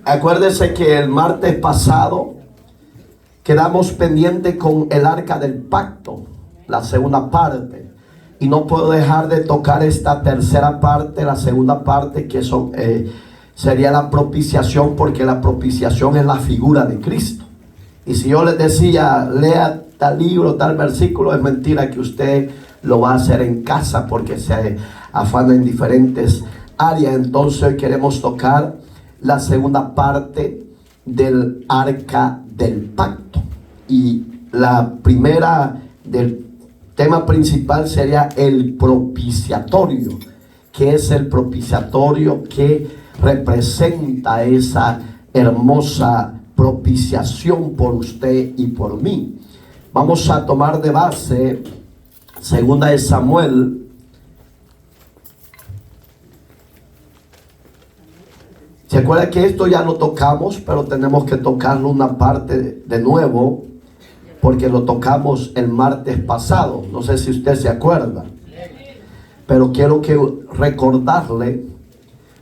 Acuérdese que el martes pasado quedamos pendientes con el arca del pacto, la segunda parte. Y no puedo dejar de tocar esta tercera parte, la segunda parte, que sería la propiciación, porque la propiciación es la figura de Cristo. Y si yo les decía, lea tal libro, tal versículo, es mentira que usted lo va a hacer en casa porque se afana en diferentes áreas. Entonces hoy queremos tocar la segunda parte del arca del pacto. Y la primera del tema principal sería el propiciatorio. ¿Qué es el propiciatorio? ¿Qué representa esa hermosa propiciación por usted y por mí? Vamos a tomar de base segunda de Samuel, se acuerda que esto ya lo tocamos, pero tenemos que tocarlo una parte de nuevo, porque lo tocamos el martes pasado. No sé si usted se acuerda, pero quiero recordarle,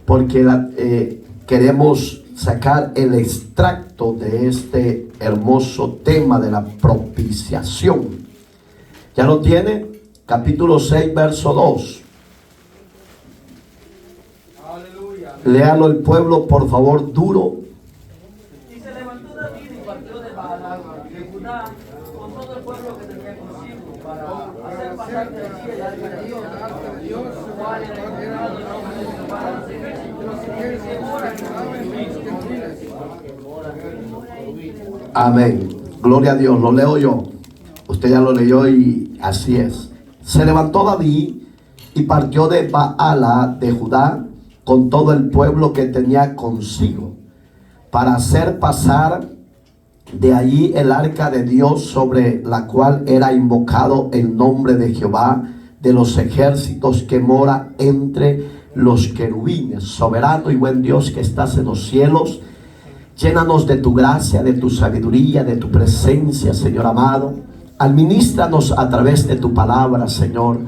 porque queremos sacar el extracto de este hermoso tema de la propiciación. ¿Ya lo tiene? Capítulo 6, verso 2. Léalo el pueblo, por favor, duro. Y se levantó David y partió de Baal de Judá con todo el pueblo que tenía consigo para hacer pasar de allí el arca de Dios, cual era encontrado el nombre de Jehová de los ejércitos. Amén. Gloria a Dios. Lo leo yo. Usted ya lo leyó y así es. Se levantó David y partió de Baala de Judá con todo el pueblo que tenía consigo, para hacer pasar de allí el arca de Dios, sobre la cual era invocado el nombre de Jehová de los ejércitos, que mora entre los querubines. Soberano y buen Dios que estás en los cielos, llénanos de tu gracia, de tu sabiduría, de tu presencia, Señor amado. Administranos a través de tu palabra, Señor.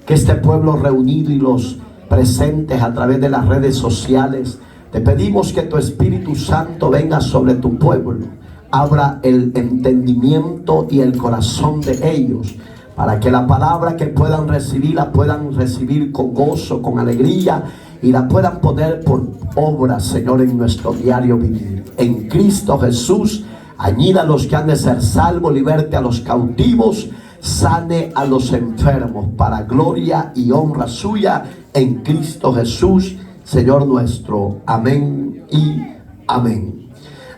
Que este pueblo reunido y los presentes a través de las redes sociales, te pedimos que tu Espíritu Santo venga sobre tu pueblo, abra el entendimiento y el corazón de ellos, para que la palabra que puedan recibir, la puedan recibir con gozo, con alegría, y la puedan poner por obra, Señor, en nuestro diario vivir. En Cristo Jesús, añida a los que han de ser salvos, liberte a los cautivos, sane a los enfermos, para gloria y honra suya, en Cristo Jesús, Señor nuestro. Amén y amén.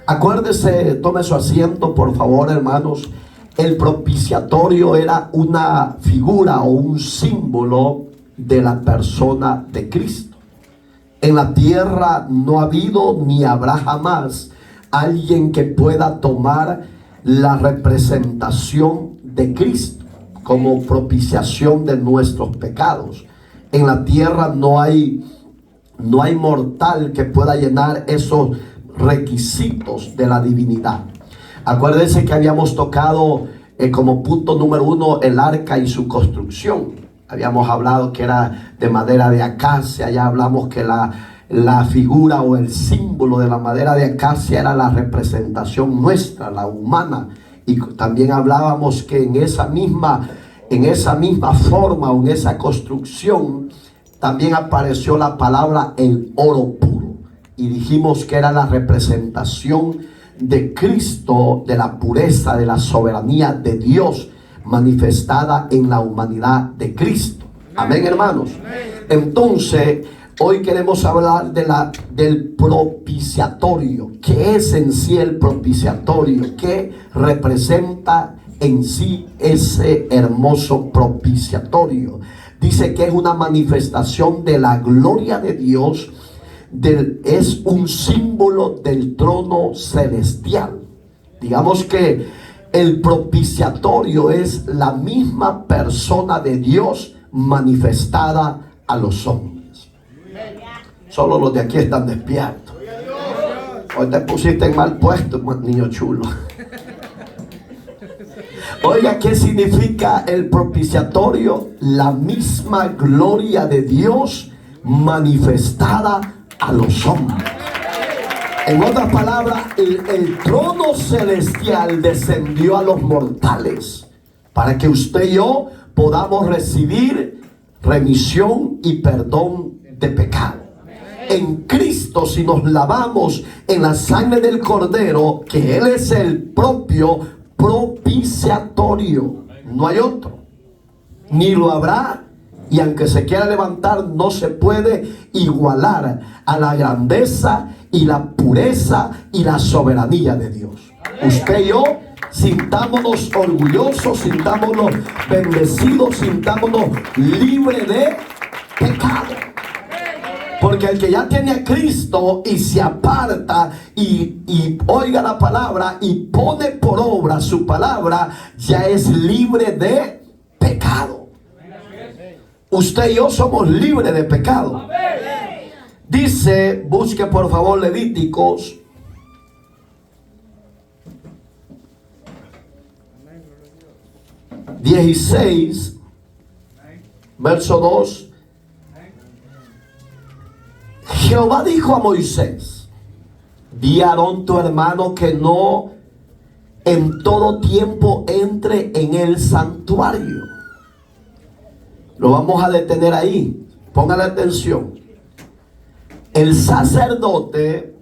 Acuérdese, tome su asiento, por favor, hermanos. El propiciatorio era una figura o un símbolo de la persona de Cristo. En la tierra no ha habido ni habrá jamás alguien que pueda tomar la representación de Cristo como propiciación de nuestros pecados. En la tierra no hay mortal que pueda llenar esos requisitos de la divinidad. Acuérdense que habíamos tocado como punto número 1 el arca y su construcción. Habíamos hablado que era de madera de acacia. Ya hablamos que la figura o el símbolo de la madera de acacia era la representación nuestra, la humana. Y también hablábamos que en esa misma forma o en esa construcción también apareció la palabra el oro puro, y dijimos que era la representación de Cristo, de la pureza, de la soberanía de Dios manifestada en la humanidad de Cristo. Amén, hermanos. Entonces hoy queremos hablar del propiciatorio. ¿Qué es en sí el propiciatorio? ¿Qué representa en sí ese hermoso propiciatorio? Dice que es una manifestación de la gloria de Dios, es un símbolo del trono celestial. Digamos que el propiciatorio es la misma persona de Dios manifestada a los hombres. Solo los de aquí están despiertos. Hoy te pusiste en mal puesto, niño chulo. Oiga, ¿qué significa el propiciatorio? La misma gloria de Dios manifestada a los hombres. En otras palabras, el trono celestial descendió a los mortales para que usted y yo podamos recibir remisión y perdón de pecado. En Cristo, si nos lavamos en la sangre del Cordero, que Él es el propio propiciatorio, no hay otro, ni lo habrá. Y aunque se quiera levantar, no se puede igualar a la grandeza y la pureza y la soberanía de Dios. Usted y yo, sintámonos orgullosos, sintámonos bendecidos, sintámonos libres de pecado. Porque el que ya tiene a Cristo y se aparta y oiga la palabra y pone por obra su palabra, ya es libre de pecado. Usted y yo somos libres de pecado. Dice, busque por favor Levíticos 16, verso 2. Jehová dijo a Moisés: di a Aarón tu hermano que no en todo tiempo entre en el santuario. Lo vamos a detener ahí. Póngale atención. El sacerdote,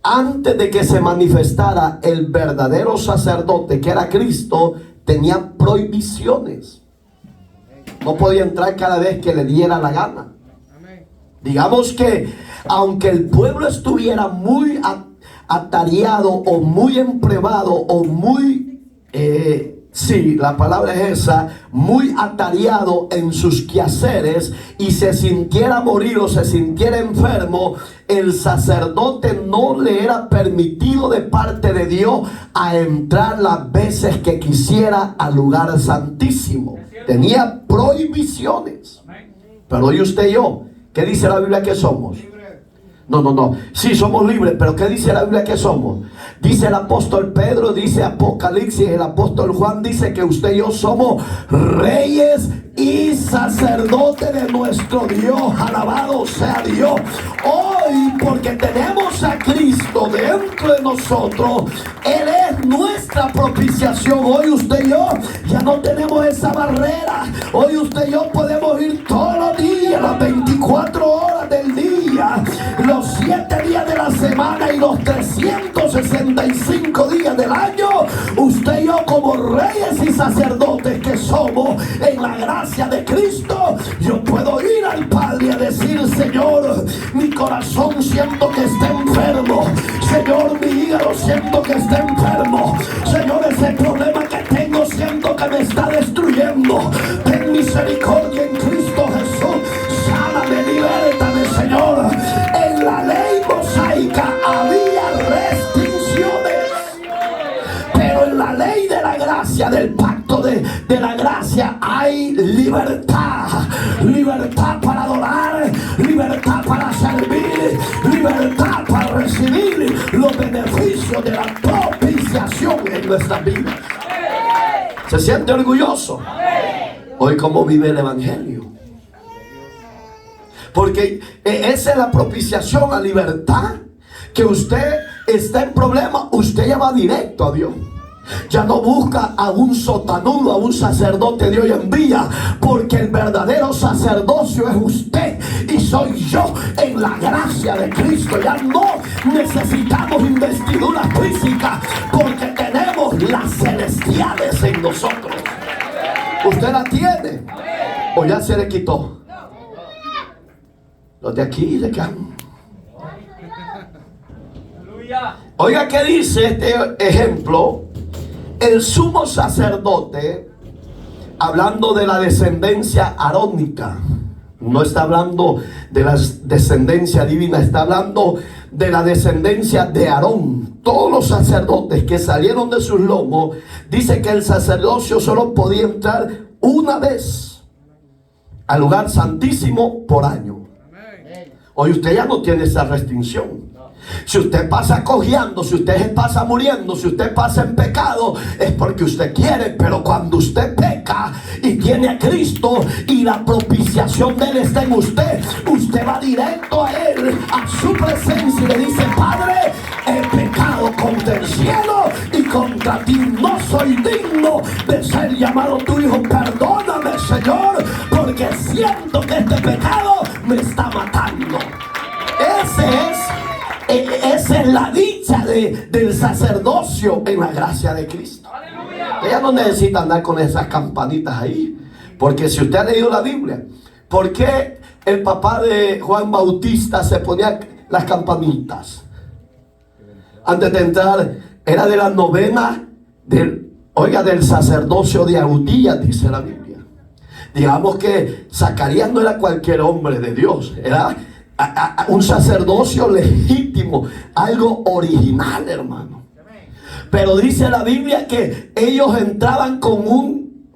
antes de que se manifestara el verdadero sacerdote, que era Cristo, tenía prohibiciones. No podía entrar cada vez que le diera la gana. Digamos que aunque el pueblo estuviera muy atareado o muy emprevado o muy, sí, la palabra es esa, muy atareado en sus quehaceres y se sintiera morir o se sintiera enfermo, el sacerdote no le era permitido de parte de Dios a entrar las veces que quisiera al lugar santísimo. Tenía prohibiciones. Pero hoy usted y yo, ¿qué dice la Biblia que somos? No. Sí, somos libres, pero ¿qué dice la Biblia que somos? Dice el apóstol Pedro, dice Apocalipsis, el apóstol Juan dice que usted y yo somos reyes y sacerdotes de nuestro Dios. Alabado sea Dios. Hoy, porque tenemos a Cristo dentro de nosotros, Él es nuestra propiciación. Hoy usted y yo ya no tenemos esa barrera. Hoy usted y yo podemos ir todos los días, las 24 horas del día, los 7 días de la semana y los 365 días del año. Usted y yo, como reyes y sacerdotes que somos en la gracia de Cristo, yo puedo ir al Padre a decir: Señor, mi corazón siento que está enfermo. Señor, mi hígado siento que está enfermo. Señor, ese problema que tengo siento que me está destruyendo. Ten misericordia en Cristo Jesús. Sáname, libértame, Señor. En la ley mosaica había restricciones, pero en la ley de la gracia, del pacto de la gracia, hay libertad. Libertad para adorar, libertad para servir, libertad para recibir los beneficios de la propiciación en nuestras vidas. ¿Se siente orgulloso? Hoy, ¿cómo vive el evangelio? Porque esa es la propiciación, la libertad. Que usted está en problema, usted ya va directo a Dios. Ya no busca a un sotanudo, a un sacerdote de hoy en día, porque el verdadero sacerdocio es usted y soy yo en la gracia de Cristo. Ya no necesitamos investiduras físicas, porque tenemos las celestiales en nosotros. ¿Usted la tiene o ya se le quitó? Los de aquí le quedan. Oiga, ¿qué dice este ejemplo? El sumo sacerdote, hablando de la descendencia arónica, no está hablando de la descendencia divina, está hablando de la descendencia de Aarón. Todos los sacerdotes que salieron de sus lomos, dice que el sacerdocio solo podía entrar una vez al lugar santísimo por año. Hoy usted ya no tiene esa restricción. Si usted pasa cojeando, si usted pasa muriendo, si usted pasa en pecado, es porque usted quiere. Pero cuando usted peca y tiene a Cristo y la propiciación de Él está en usted, usted va directo a Él, a su presencia, y le dice: Padre, he pecado contra el cielo y contra ti, no soy digno de ser llamado tu hijo. Perdóname, Señor, porque siento que este pecado me está matando. Esa es la dicha del sacerdocio en la gracia de Cristo. Ella no necesita andar con esas campanitas ahí. Porque si usted ha leído la Biblia, ¿por qué el papá de Juan Bautista se ponía las campanitas? Antes de entrar, era de la novena del sacerdocio de Abdías, dice la Biblia. Digamos que Zacarías no era cualquier hombre de Dios, era un sacerdocio legítimo, algo original, hermano. Pero dice la Biblia que ellos entraban con un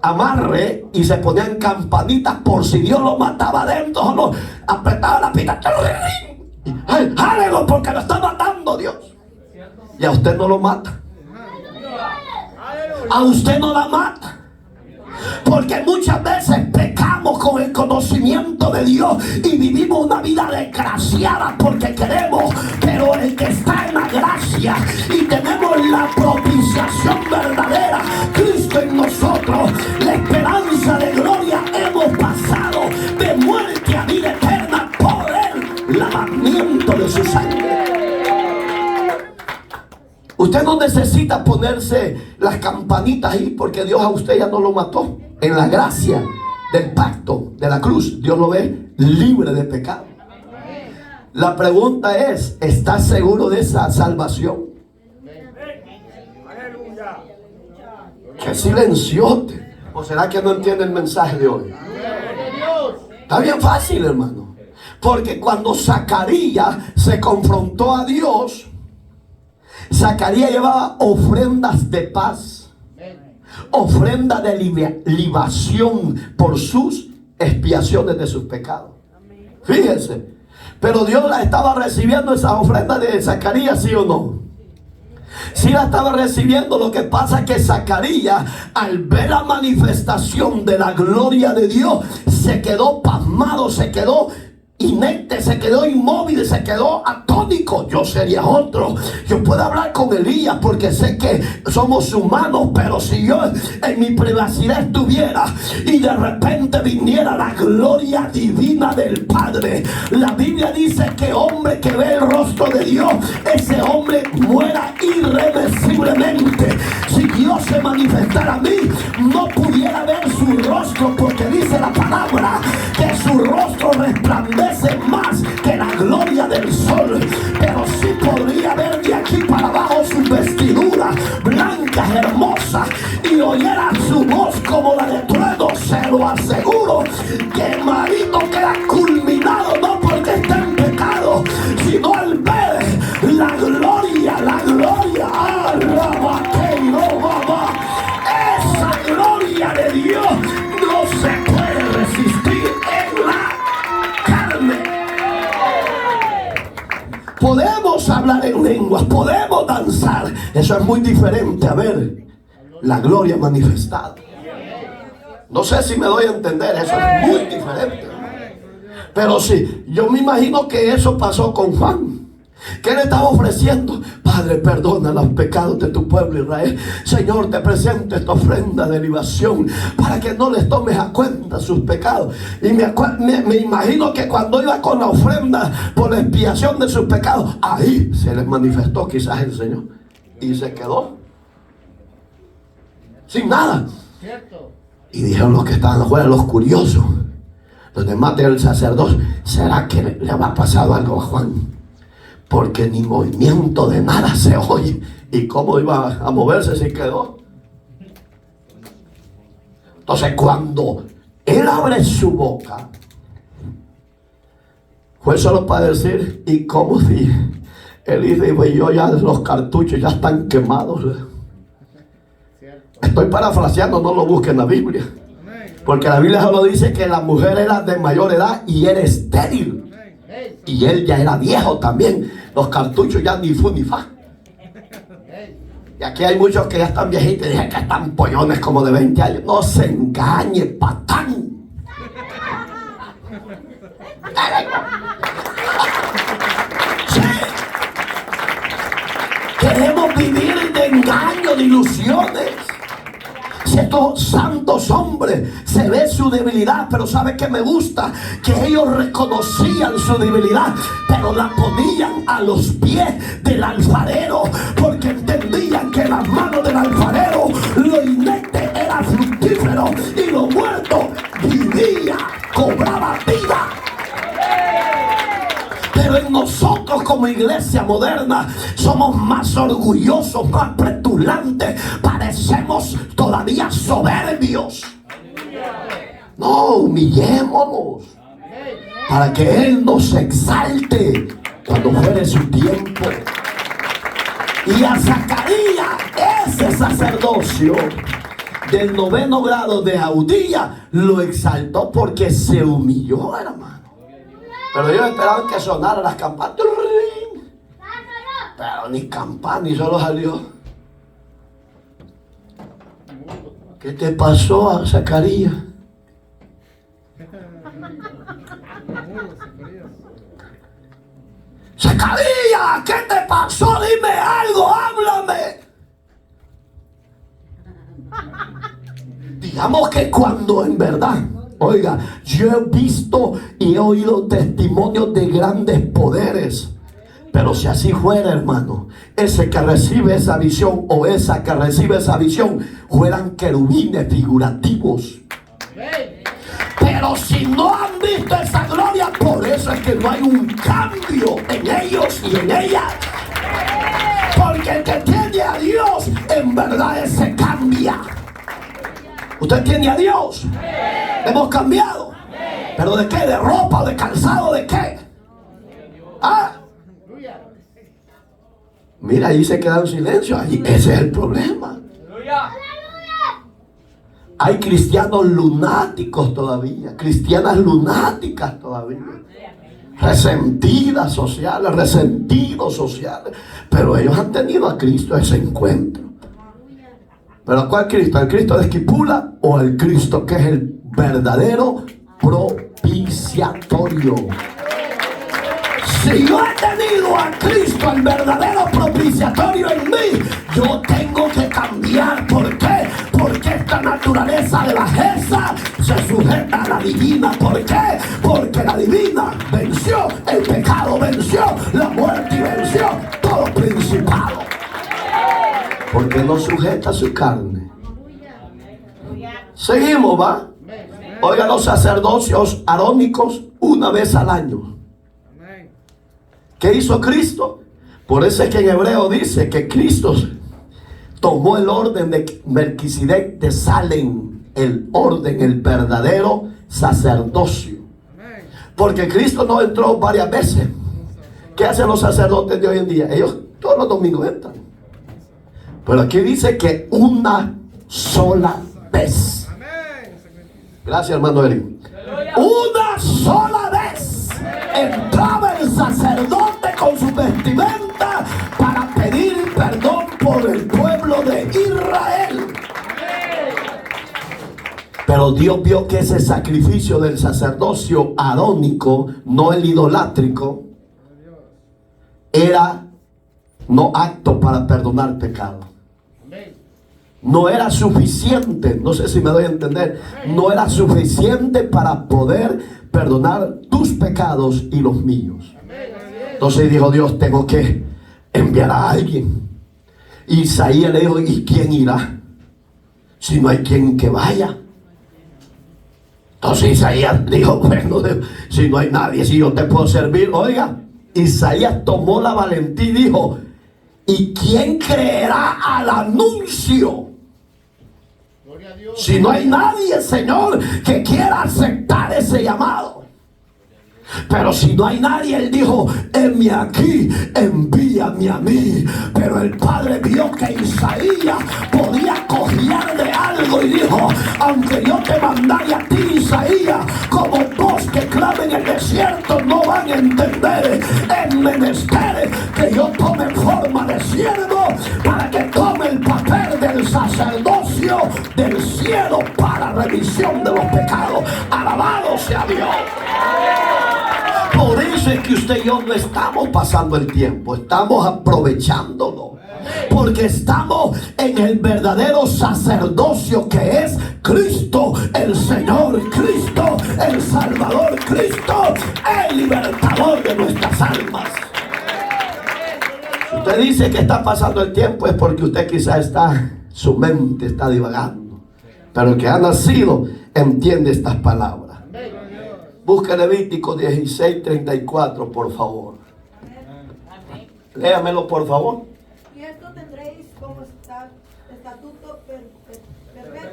amarre y se ponían campanitas por si Dios lo mataba adentro, o lo apretaba la pita. ¡Jálelo, porque lo está matando Dios! Y a usted no lo mata. A usted no la mata. Porque muchas veces pecamos con el conocimiento de Dios y vivimos una vida desgraciada porque queremos. Pero el que está en la gracia y tenemos la propiciación verdadera, Cristo en nosotros, la esperanza de gloria, hemos pasado de muerte a vida eterna por el lavamiento de su sangre. Usted no necesita ponerse las campanitas ahí, porque Dios a usted ya no lo mató. En la gracia del pacto de la cruz, Dios lo ve libre de pecado. La pregunta es: ¿estás seguro de esa salvación? ¡Qué silenciote! ¿O será que no entiende el mensaje de hoy? Está bien fácil, hermano. Porque cuando Zacarías se confrontó a Dios, Zacarías llevaba ofrendas de paz, ofrenda de libación por sus expiaciones de sus pecados. Fíjense, pero Dios la estaba recibiendo, esa ofrenda de Zacarías, ¿sí o no? Sí la estaba recibiendo. Lo que pasa es que Zacarías, al ver la manifestación de la gloria de Dios, se quedó pasmado, se quedó inerte, se quedó inmóvil, se quedó atónico. Yo sería otro. Yo puedo hablar con Elías porque sé que somos humanos, pero si yo en mi privacidad estuviera y de repente viniera la gloria divina del Padre, la Biblia dice que hombre que ve el rostro de Dios, ese hombre muera irreversiblemente. Si Dios se manifestara a mí, no pudiera ver su rostro, porque dice la palabra que su rostro resplandece más que la gloria del sol. Pero sí podría ver de aquí para abajo sus vestiduras blancas, hermosas, y oyera su voz como la de trueno. Se lo aseguro que el marido queda culminado, no porque está en pecado, sino al ver la gloria, esa gloria de Dios no se puede resistir en la carne. Podemos hablar en lenguas, podemos danzar, eso es muy diferente a ver la gloria manifestada. No sé si me doy a entender, eso es muy diferente. Pero sí, yo me imagino que eso pasó con Juan. ¿Qué le estaba ofreciendo? Padre, perdona los pecados de tu pueblo Israel. Señor, te presento esta ofrenda de libación para que no les tomes a cuenta sus pecados. Y me imagino que cuando iba con la ofrenda por la expiación de sus pecados, ahí se les manifestó quizás el Señor. Y se quedó sin nada. Y dijeron los que estaban afuera, los curiosos, los demás del sacerdote: ¿será que le habrá pasado algo a Juan? Porque ni movimiento de nada se oye. ¿Y cómo iba a moverse si quedó? Entonces, cuando él abre su boca, fue solo para decir: ¿y cómo si? Él dice: pues yo ya, los cartuchos ya están quemados. Estoy parafraseando, no lo busquen en la Biblia, porque la Biblia solo dice que la mujer era de mayor edad y era estéril, y él ya era viejo también. Los cartuchos ya ni fu ni fa. Y aquí hay muchos que ya están viejitos y dicen que están pollones como de 20 años. No se engañe, patán. Sí. Queremos vivir de engaño, de ilusiones. Si estos santos hombres se ve su debilidad, pero ¿sabe qué me gusta? Que ellos reconocían su debilidad, pero la ponían a los pies del alfarero, porque entendían que en las manos del alfarero lo inerte era fructífero y lo muerto vivía, cobraba vida. Pero en nosotros como iglesia moderna somos más orgullosos, más petulantes, parecemos todavía soberbios. No, humillémonos para que Él nos exalte cuando fuere su tiempo. Y a Zacarías, ese sacerdocio del 9º grado de Audía, lo exaltó porque se humilló, hermano. Pero ellos esperaban que sonaran las campanas. Pero ni campana, ni solo salió. ¿Qué te pasó a Zacarías? Zacarías, ¿qué te pasó? Dime algo, háblame. Digamos que cuando en verdad, oiga, yo he visto y he oído testimonios de grandes poderes. Pero si así fuera, hermano, ese que recibe esa visión o esa que recibe esa visión fueran querubines figurativos. Pero si no han visto esa gloria, por eso es que no hay un cambio en ellos y en ellas. Porque el que tiene a Dios, en verdad se cambia. ¿Usted tiene a Dios? ¿Hemos cambiado? ¿Pero de qué? ¿De ropa o de calzado? ¿De qué? ¿Ah? Mira, ahí se queda en silencio. Ahí, ese es el problema. Hay cristianos lunáticos todavía, cristianas lunáticas todavía, resentidas sociales, resentidos sociales, pero ellos han tenido a Cristo ese encuentro. ¿Pero cuál Cristo? ¿El Cristo de Esquipula o el Cristo que es el verdadero propiciatorio? Si yo he tenido a Cristo, el verdadero propiciatorio en mí, yo tengo que cambiar. ¿Por qué? Porque esta naturaleza de bajeza se sujeta a la divina. ¿Por qué? Porque la divina venció el pecado, venció la muerte y venció todo principado. Porque no sujeta su carne. Seguimos, ¿va? Oiga, los sacerdocios arónicos una vez al año. ¿Qué hizo Cristo? Por eso es que en Hebreo dice que Cristo tomó el orden de Melquisedec de Salem, el orden, el verdadero sacerdocio. Porque Cristo no entró varias veces. ¿Qué hacen los sacerdotes de hoy en día? Ellos todos los domingos entran. Pero aquí dice que una sola vez. Gracias, hermano Eli. Una sola vez entraba el sacerdote con su vestimenta para pedir perdón por el pueblo de Israel. Pero Dios vio que ese sacrificio del sacerdocio arónico, no el idolátrico, era no apto para perdonar pecado. No era suficiente, no sé si me doy a entender, no era suficiente para poder perdonar tus pecados y los míos. Entonces dijo Dios, tengo que enviar a alguien. Y Isaías le dijo, ¿y quién irá? Si no hay quien que vaya. Entonces Isaías dijo, bueno, si no hay nadie, si yo te puedo servir. Oiga, Isaías tomó la valentía y dijo, ¿y quién creerá al anuncio? Si no hay nadie, Señor, que quiera aceptar ese llamado. Pero si no hay nadie, él dijo: heme aquí, envíame a mí. Pero el Padre vio que Isaías podía cojear de algo y dijo: aunque yo te mandara a ti, Isaías, como voz que clame en el desierto, no van a entender. Es menester que yo tome forma de siervo para que tome el papel del sacerdocio del cielo para remisión de los pecados. Alabado sea Dios. Por eso es que usted y yo no estamos pasando el tiempo, estamos aprovechándolo. Porque estamos en el verdadero sacerdocio que es Cristo el Señor, Cristo el Salvador, Cristo el libertador de nuestras almas. Si usted dice que está pasando el tiempo, es porque usted quizá su mente está divagando. Pero el que ha nacido entiende estas palabras. Busca Levítico 16:34, por favor. Léamelo, por favor. Y esto tendréis como estatuto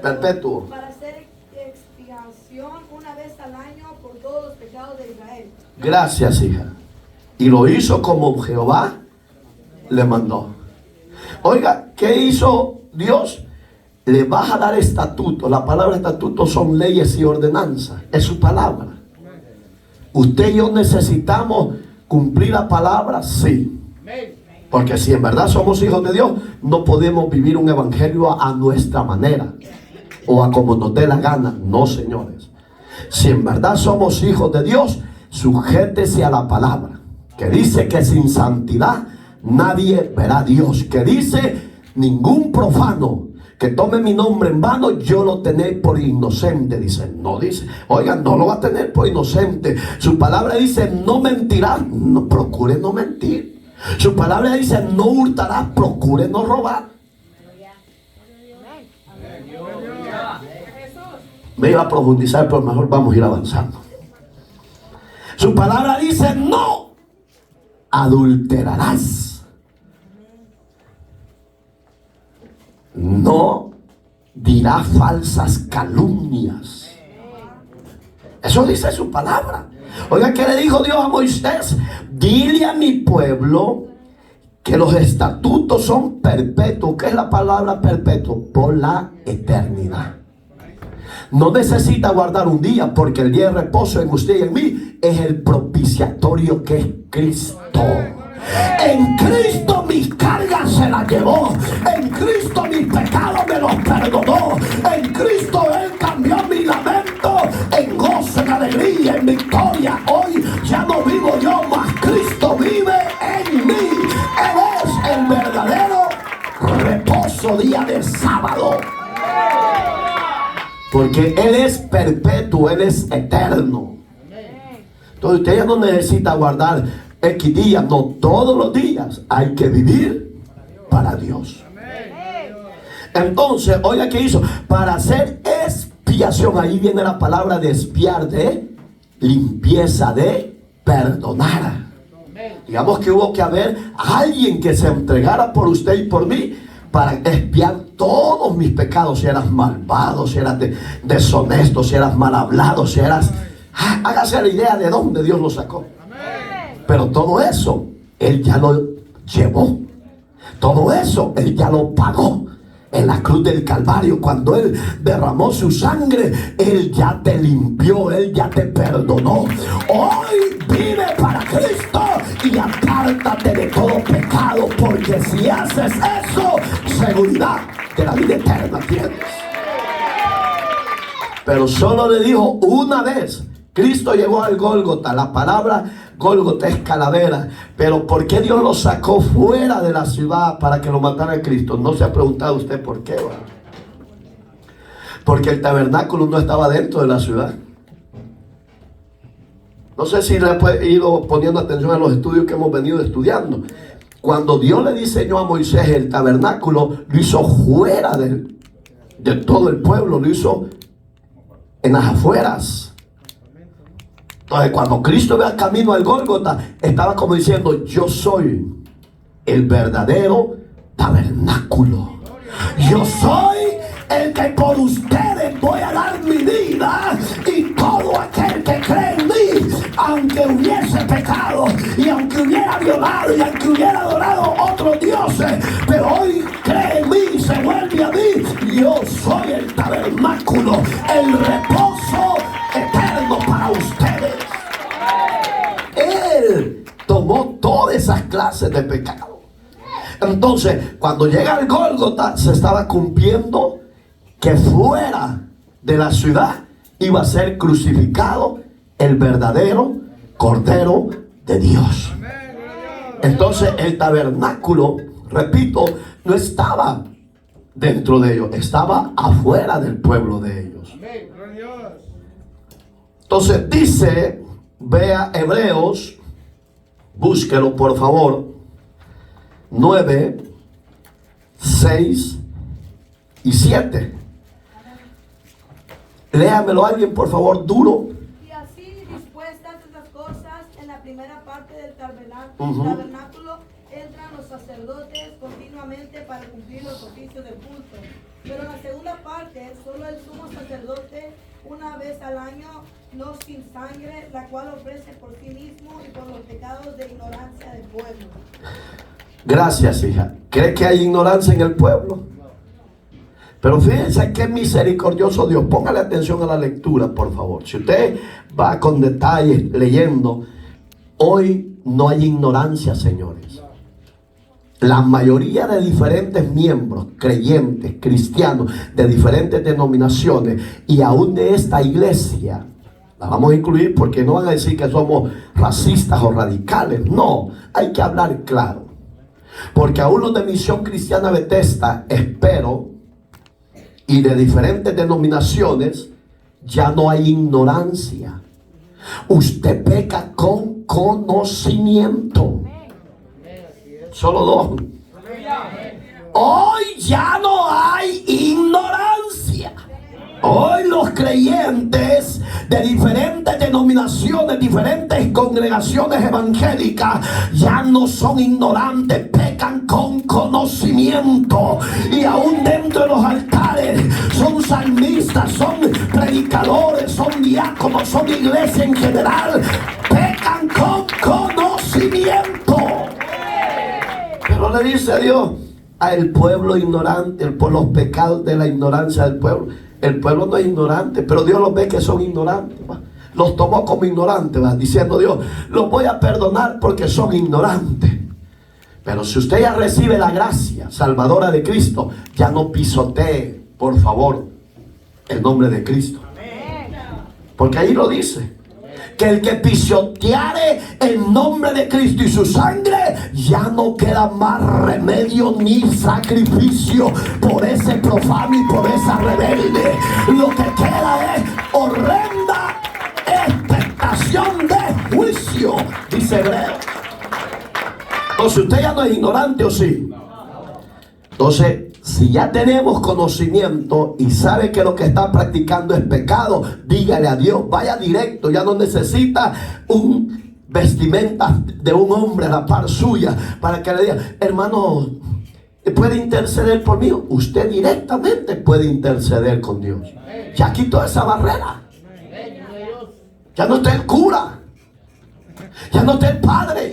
Perpetuo. para hacer expiación una vez al año por todos los pecados de Israel. Gracias, hija. Y lo hizo como Jehová le mandó. Oiga, ¿qué hizo Dios? Le vas a dar estatuto. La palabra estatuto son leyes y ordenanzas. Es su palabra. ¿Usted y yo necesitamos cumplir la palabra? Sí. Porque si en verdad somos hijos de Dios, no podemos vivir un evangelio a nuestra manera o a como nos dé la gana. No, señores. Si en verdad somos hijos de Dios, sujétese a la palabra, que dice que sin santidad nadie verá a Dios. Que dice: ningún profano que tome mi nombre en vano, yo lo tenéis por inocente. Dice, no dice, oigan, no lo va a tener por inocente. Su palabra dice: no mentirás, no, procure no mentir. Su palabra dice: no hurtarás, procure no robar. Me iba a profundizar, pero mejor vamos a ir avanzando. Su palabra dice: no adulterarás. No dirá falsas calumnias. Eso dice su palabra. Oiga, ¿qué le dijo Dios a Moisés? Dile a mi pueblo que los estatutos son perpetuos. ¿Qué es la palabra perpetuo? Por la eternidad. No necesita guardar un día, porque el día de reposo en usted y en mí es el propiciatorio que es Cristo. En Cristo mis cargas se las llevó. En Cristo mis pecados me los perdonó. En Cristo Él cambió mi lamento en gozo, en alegría, en victoria. Hoy ya no vivo yo, mas Cristo vive en mí. Él es el verdadero reposo, día de sábado. Porque Él es perpetuo, Él es eterno. Entonces usted ya no necesita guardar X días, no, todos los días hay que vivir para Dios. Entonces, oiga, ¿qué hizo? Para hacer expiación, ahí viene la palabra de expiar, de limpieza, de perdonar. Digamos que hubo que haber alguien que se entregara por usted y por mí para expiar todos mis pecados. Si eras malvado, si eras deshonesto, si eras mal hablado, si eras... hágase la idea de dónde Dios lo sacó. Pero todo eso Él ya lo llevó. Todo eso Él ya lo pagó en la cruz del Calvario. Cuando Él derramó su sangre, Él ya te limpió, Él ya te perdonó. Hoy vive para Cristo y apártate de todo pecado, porque si haces eso, seguridad de la vida eterna tienes. Pero solo le dijo una vez. Cristo llegó al Gólgota. La palabra Gólgota es calavera. Pero ¿por qué Dios lo sacó fuera de la ciudad para que lo matara a Cristo? ¿No se ha preguntado usted por qué? ¿Va? Porque el tabernáculo no estaba dentro de la ciudad. No sé si le he ido poniendo atención a los estudios que hemos venido estudiando. Cuando Dios le diseñó a Moisés el tabernáculo, lo hizo fuera de todo el pueblo. Lo hizo en las afueras. Entonces, cuando Cristo ve el camino al Gólgota, estaba como diciendo: yo soy el verdadero tabernáculo. Yo soy el que por ustedes voy a dar mi vida, y todo aquel que cree en mí, aunque hubiese pecado, y aunque hubiera violado, y aunque hubiera adorado otros dioses, pero hoy cree en mí y se vuelve a mí, yo soy el tabernáculo, el reposo eterno para ustedes. Él tomó todas esas clases de pecado. Entonces, cuando llega al Gólgota, se estaba cumpliendo que fuera de la ciudad iba a ser crucificado el verdadero Cordero de Dios. Entonces, el tabernáculo, repito, no estaba dentro de ellos, estaba afuera del pueblo de ellos. Entonces dice, vea Hebreos, búsquelo por favor, 9, 6 y 7. Léamelo alguien por favor, duro. Y así dispuestas estas cosas, en la primera parte del tabernáculo entran los sacerdotes continuamente para cumplir los oficios del culto. Pero en la segunda parte, solo el sumo sacerdote, una vez al año, no sin sangre, la cual ofrece por sí mismo y por los pecados de ignorancia del pueblo. Gracias, hija. ¿Cree que hay ignorancia en el pueblo? Pero fíjense qué misericordioso Dios. Póngale atención a la lectura, por favor. Si usted va con detalles leyendo, hoy no hay ignorancia, señores. La mayoría de diferentes miembros, creyentes, cristianos, de diferentes denominaciones y aún de esta iglesia, la vamos a incluir porque no van a decir que somos racistas o radicales. No, hay que hablar claro. Porque aún los de Misión Cristiana Bethesda, espero, y de diferentes denominaciones, ya no hay ignorancia. Usted peca con conocimiento. Solo dos. Hoy ya no hay ignorancia. Hoy los creyentes de diferentes denominaciones, diferentes congregaciones evangélicas, ya no son ignorantes, pecan con conocimiento. Y aún dentro de los altares son salmistas, son predicadores, son diáconos, son iglesia en general, pecan con conocimiento. Pero le dice a Dios, al pueblo ignorante, por los pecados de la ignorancia del pueblo. El pueblo no es ignorante, pero Dios los ve que son ignorantes. Los tomó como ignorantes, diciendo Dios, los voy a perdonar porque son ignorantes. Pero si usted ya recibe la gracia salvadora de Cristo, ya no pisotee, por favor, el nombre de Cristo. Porque ahí lo dice, que el que pisoteare el nombre de Cristo y su sangre, ya no queda más remedio ni sacrificio por ese profano y por esa rebelde. Lo que queda es horrenda expectación de juicio, dice Hebreo. Entonces usted ya no es ignorante, ¿o sí? Entonces, si ya tenemos conocimiento y sabe que lo que está practicando es pecado, dígale a Dios, vaya directo, ya no necesita un vestimenta de un hombre a la par suya para que le diga, hermano, ¿puede interceder por mí? Usted directamente puede interceder con Dios. Ya quitó esa barrera. Ya no está el cura. Ya no está el Padre.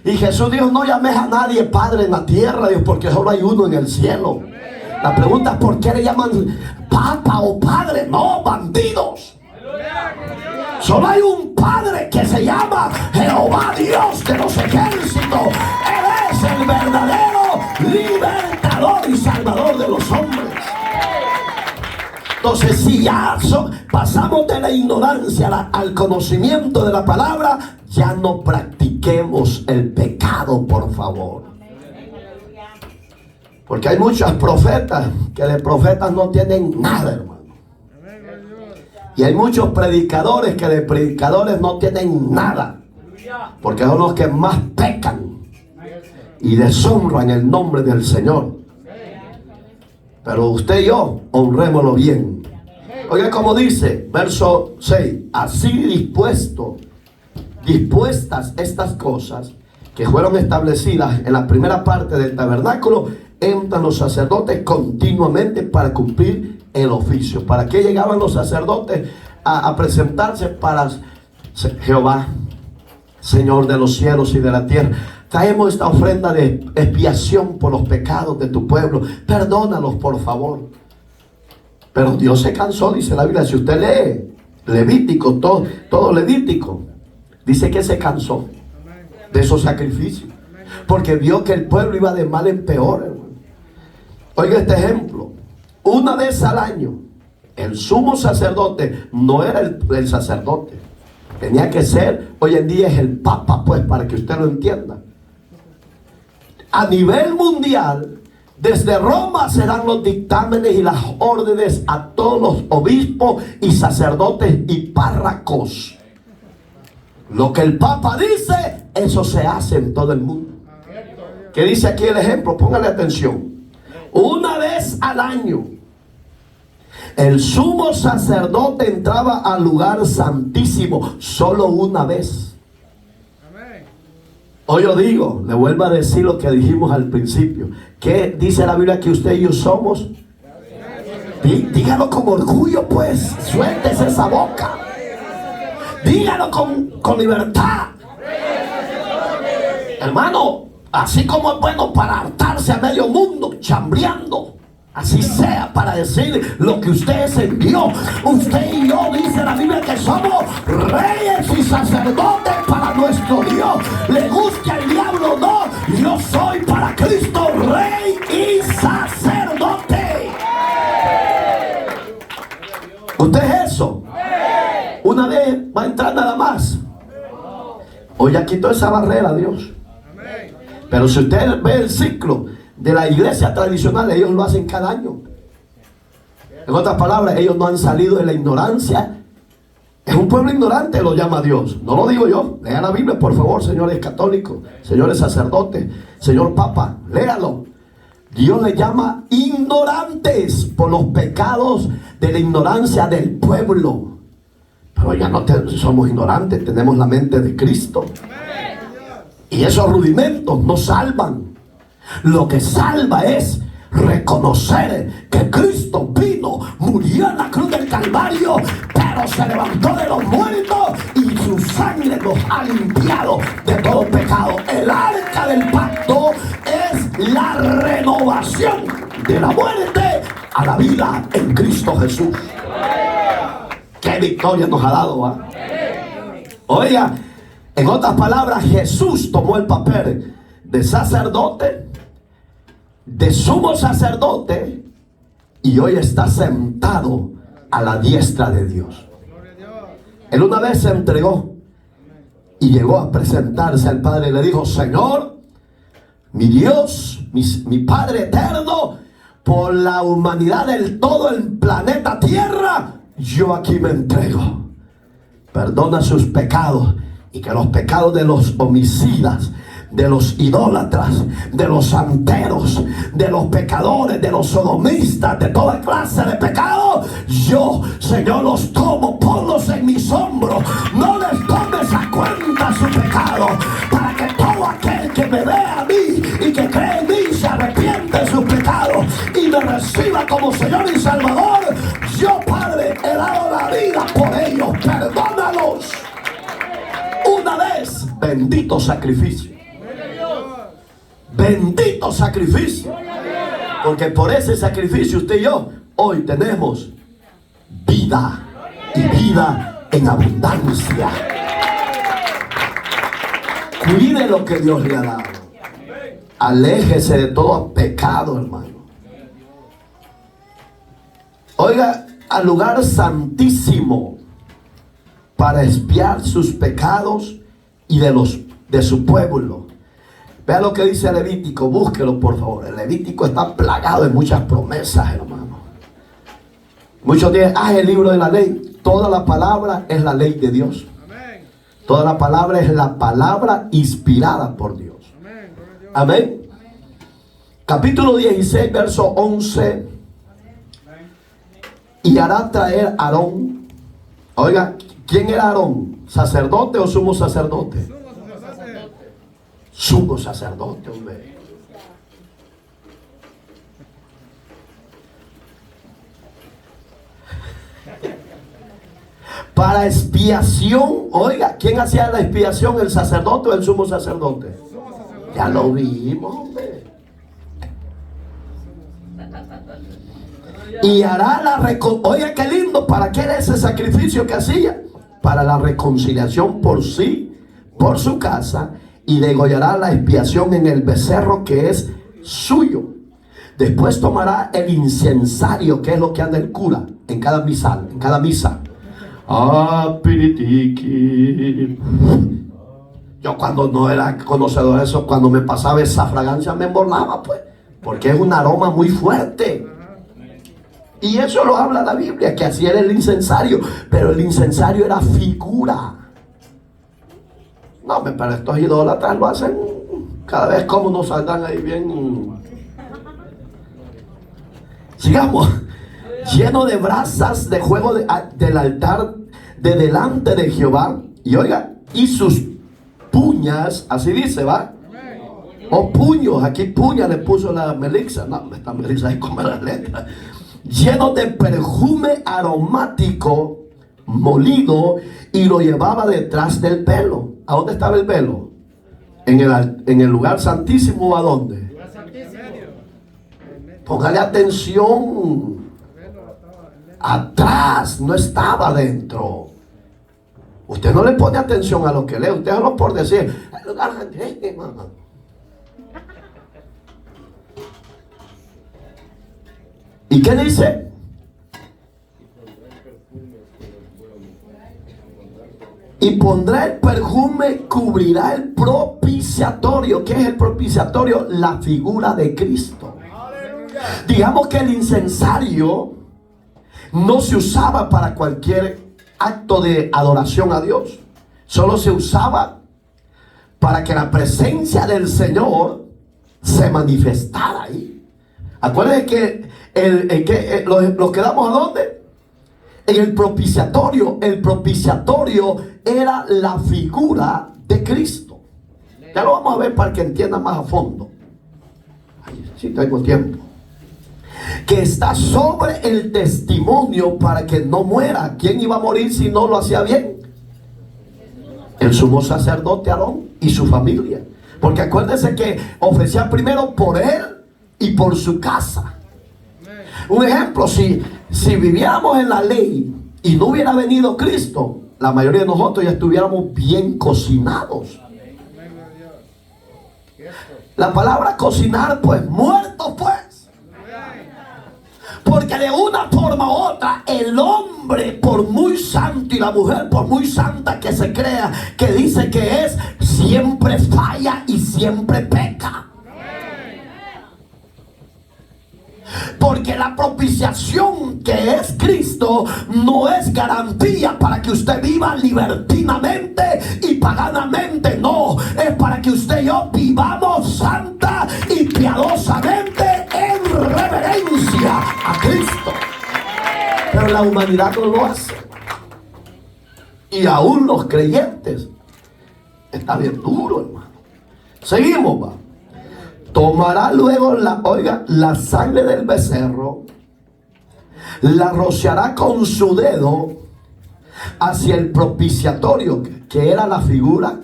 Y Jesús dijo, no llames a nadie Padre en la tierra, Dios, porque solo hay uno en el cielo. La pregunta es, ¿por qué le llaman Papa o Padre? No, bandidos. Solo hay un Padre que se llama Jehová Dios de los ejércitos. Él es el verdadero libertador y salvador de los hombres. Entonces, si ya pasamos de la ignorancia al conocimiento de la palabra, ya no practiquemos el pecado, por favor. Porque hay muchos profetas que de profetas no tienen nada, hermano. Y hay muchos predicadores que de predicadores no tienen nada. Porque son los que más pecan y deshonran el nombre del Señor. Pero usted y yo, honrémoslo bien. Oiga como dice, verso 6. Así dispuestas estas cosas que fueron establecidas en la primera parte del tabernáculo, entran los sacerdotes continuamente para cumplir el oficio. ¿Para qué llegaban los sacerdotes a presentarse para Jehová? Señor de los cielos y de la tierra, traemos esta ofrenda de expiación por los pecados de tu pueblo. Perdónalos, por favor. Pero Dios se cansó, dice la Biblia. Si usted lee Levítico, todo Levítico, dice que se cansó de esos sacrificios, porque vio que el pueblo iba de mal en peor, hermano. Oiga este ejemplo. Una vez al año, el sumo sacerdote no era el sacerdote. Tenía que ser, hoy en día es el papa, pues, para que usted lo entienda. A nivel mundial, desde Roma se dan los dictámenes y las órdenes a todos los obispos y sacerdotes y párrocos. Lo que el papa dice, eso se hace en todo el mundo. ¿Qué dice aquí el ejemplo? Póngale atención. Una vez al año, el sumo sacerdote entraba al lugar santísimo solo una vez. Hoy yo digo, le vuelvo a decir lo que dijimos al principio. ¿Qué dice la Biblia que usted y yo somos? Dígalo con orgullo, pues. Suéltese esa boca. Dígalo con libertad. Hermano, así como es bueno para hartarse a medio mundo, chambreando, así sea para decir lo que usted sintió. Usted y yo, dice la Biblia, que somos reyes y sacerdotes para nuestro Dios. Le guste al diablo o no, yo soy para Cristo rey y sacerdote. ¿Usted es eso? Una vez va a entrar nada más. Hoy ya quitó esa barrera, Dios. Pero si usted ve el ciclo de la iglesia tradicional, ellos lo hacen cada año. En otras palabras, ellos no han salido de la ignorancia. Es un pueblo ignorante, lo llama Dios. No lo digo yo. Lea la Biblia, por favor, señores católicos, señores sacerdotes, señor papa, léalo. Dios le llama ignorantes por los pecados de la ignorancia del pueblo. Pero ya no somos ignorantes, tenemos la mente de Cristo. Y esos rudimentos no salvan. Lo que salva es reconocer que Cristo vino, murió en la cruz del Calvario, pero se levantó de los muertos y su sangre nos ha limpiado de todo pecado. El arca del pacto es la renovación de la muerte a la vida en Cristo Jesús. ¡Qué victoria nos ha dado! Oiga, en otras palabras, Jesús tomó el papel de sacerdote, de sumo sacerdote, y hoy está sentado a la diestra de Dios. Él una vez se entregó y llegó a presentarse al Padre y le dijo: Señor, mi Dios, mi Padre eterno, por la humanidad del todo el planeta Tierra, yo aquí me entrego. Perdona sus pecados, y que los pecados de los homicidas, de los idólatras, de los santeros, de los pecadores, de los sodomistas, de toda clase de pecados, yo, Señor, los tomo, ponlos en mis hombros. No les tomes a cuenta su pecado, para que todo aquel que me vea a mí y que cree en mí se arrepiente de sus pecados y me reciba como Señor y Salvador. Yo, Padre, he dado la vida por ellos. Perdónalos. Una vez, bendito sacrificio. Bendito sacrificio. Porque por ese sacrificio usted y yo hoy tenemos vida, y vida en abundancia. Cuide lo que Dios le ha dado. Aléjese de todo pecado, hermano. Oiga, al lugar santísimo para expiar sus pecados y de su pueblo. Vea lo que dice el Levítico, búsquelo por favor. El Levítico está plagado de muchas promesas, hermano. Muchos dicen: el libro de la ley. Toda la palabra es la ley de Dios. Toda la palabra es la palabra inspirada por Dios. Amén. Capítulo 16, verso 11. Y hará traer Aarón. Oiga, ¿quién era Aarón? ¿Sacerdote o sumo sacerdote? Sumo sacerdote, hombre. para expiación. Oiga, ¿quién hacía la expiación? ¿El sacerdote o el sumo sacerdote? Ya lo vimos, hombre. Y hará la oiga, qué lindo. ¿Para qué era ese sacrificio que hacía? Para la reconciliación por sí, por su casa, y degollará la expiación en el becerro que es suyo. Después tomará el incensario, que es lo que anda el cura en cada misal, en cada misa. Ah, piritiqui. Yo cuando no era conocedor de eso, cuando me pasaba esa fragancia me emborraba, pues, porque es un aroma muy fuerte. Y eso lo habla la Biblia, que así era el incensario, pero el incensario era figura. No, pero estos idólatras lo hacen cada vez como nos salgan ahí bien. Sigamos. Lleno de brasas de fuego del altar de delante de Jehová. Y oiga, y sus puñas, así dice, ¿va? O puños, aquí puña le puso la Melissa. No, esta Melissa ahí come las letras. Lleno de perfume aromático molido, y lo llevaba detrás del velo. ¿A dónde estaba el velo? En el lugar santísimo. ¿A dónde? Póngale atención. Atrás, no estaba adentro. Usted no le pone atención a lo que lee, usted solo por decir. ¿Y qué dice? Y pondrá el perfume, cubrirá el propiciatorio. ¿Qué es el propiciatorio? La figura de Cristo. Digamos que el incensario no se usaba para cualquier acto de adoración a Dios. Solo se usaba para que la presencia del Señor se manifestara ahí. Acuérdense que los quedamos ¿a dónde? En el propiciatorio. El propiciatorio era la figura de Cristo. Ya lo vamos a ver para que entiendan más a fondo. Ay, si tengo tiempo. Que está sobre el testimonio para que no muera. ¿Quién iba a morir si no lo hacía bien? El sumo sacerdote Aarón y su familia. Porque acuérdense que ofrecía primero por él y por su casa. Un ejemplo, si viviéramos en la ley y no hubiera venido Cristo, la mayoría de nosotros ya estuviéramos bien cocinados. La palabra cocinar, pues, muertos, pues. Porque de una forma u otra, el hombre, por muy santo, y la mujer, por muy santa que se crea, que dice que es, siempre falla y siempre peca. Porque la propiciación que es Cristo no es garantía para que usted viva libertinamente y paganamente. No, es para que usted y yo vivamos santa y piadosamente en reverencia a Cristo. Pero la humanidad no lo hace. Y aún los creyentes. Está bien duro, hermano. Seguimos, va. Tomará luego la sangre del becerro, la rociará con su dedo hacia el propiciatorio, que era la figura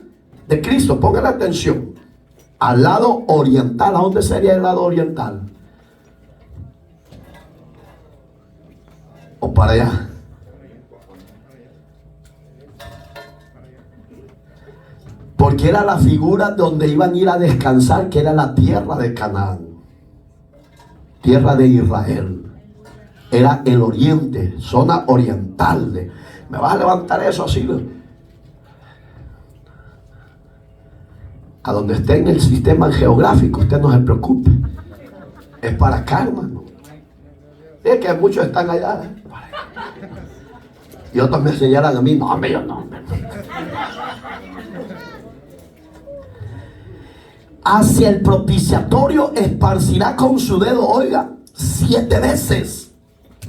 de Cristo. Pongan atención. Al lado oriental. ¿A dónde sería el lado oriental? O para allá. Porque era la figura donde iban a ir a descansar, que era la tierra de Canaán, tierra de Israel. Era el oriente, zona oriental. ¿Me vas a levantar eso así? A donde esté en el sistema geográfico, usted no se preocupe. Es para acá, hermano. Es que muchos están allá. Y otros me señalan a mí. No, hombre, yo no. Hacia el propiciatorio esparcirá con su dedo, oiga, 7 veces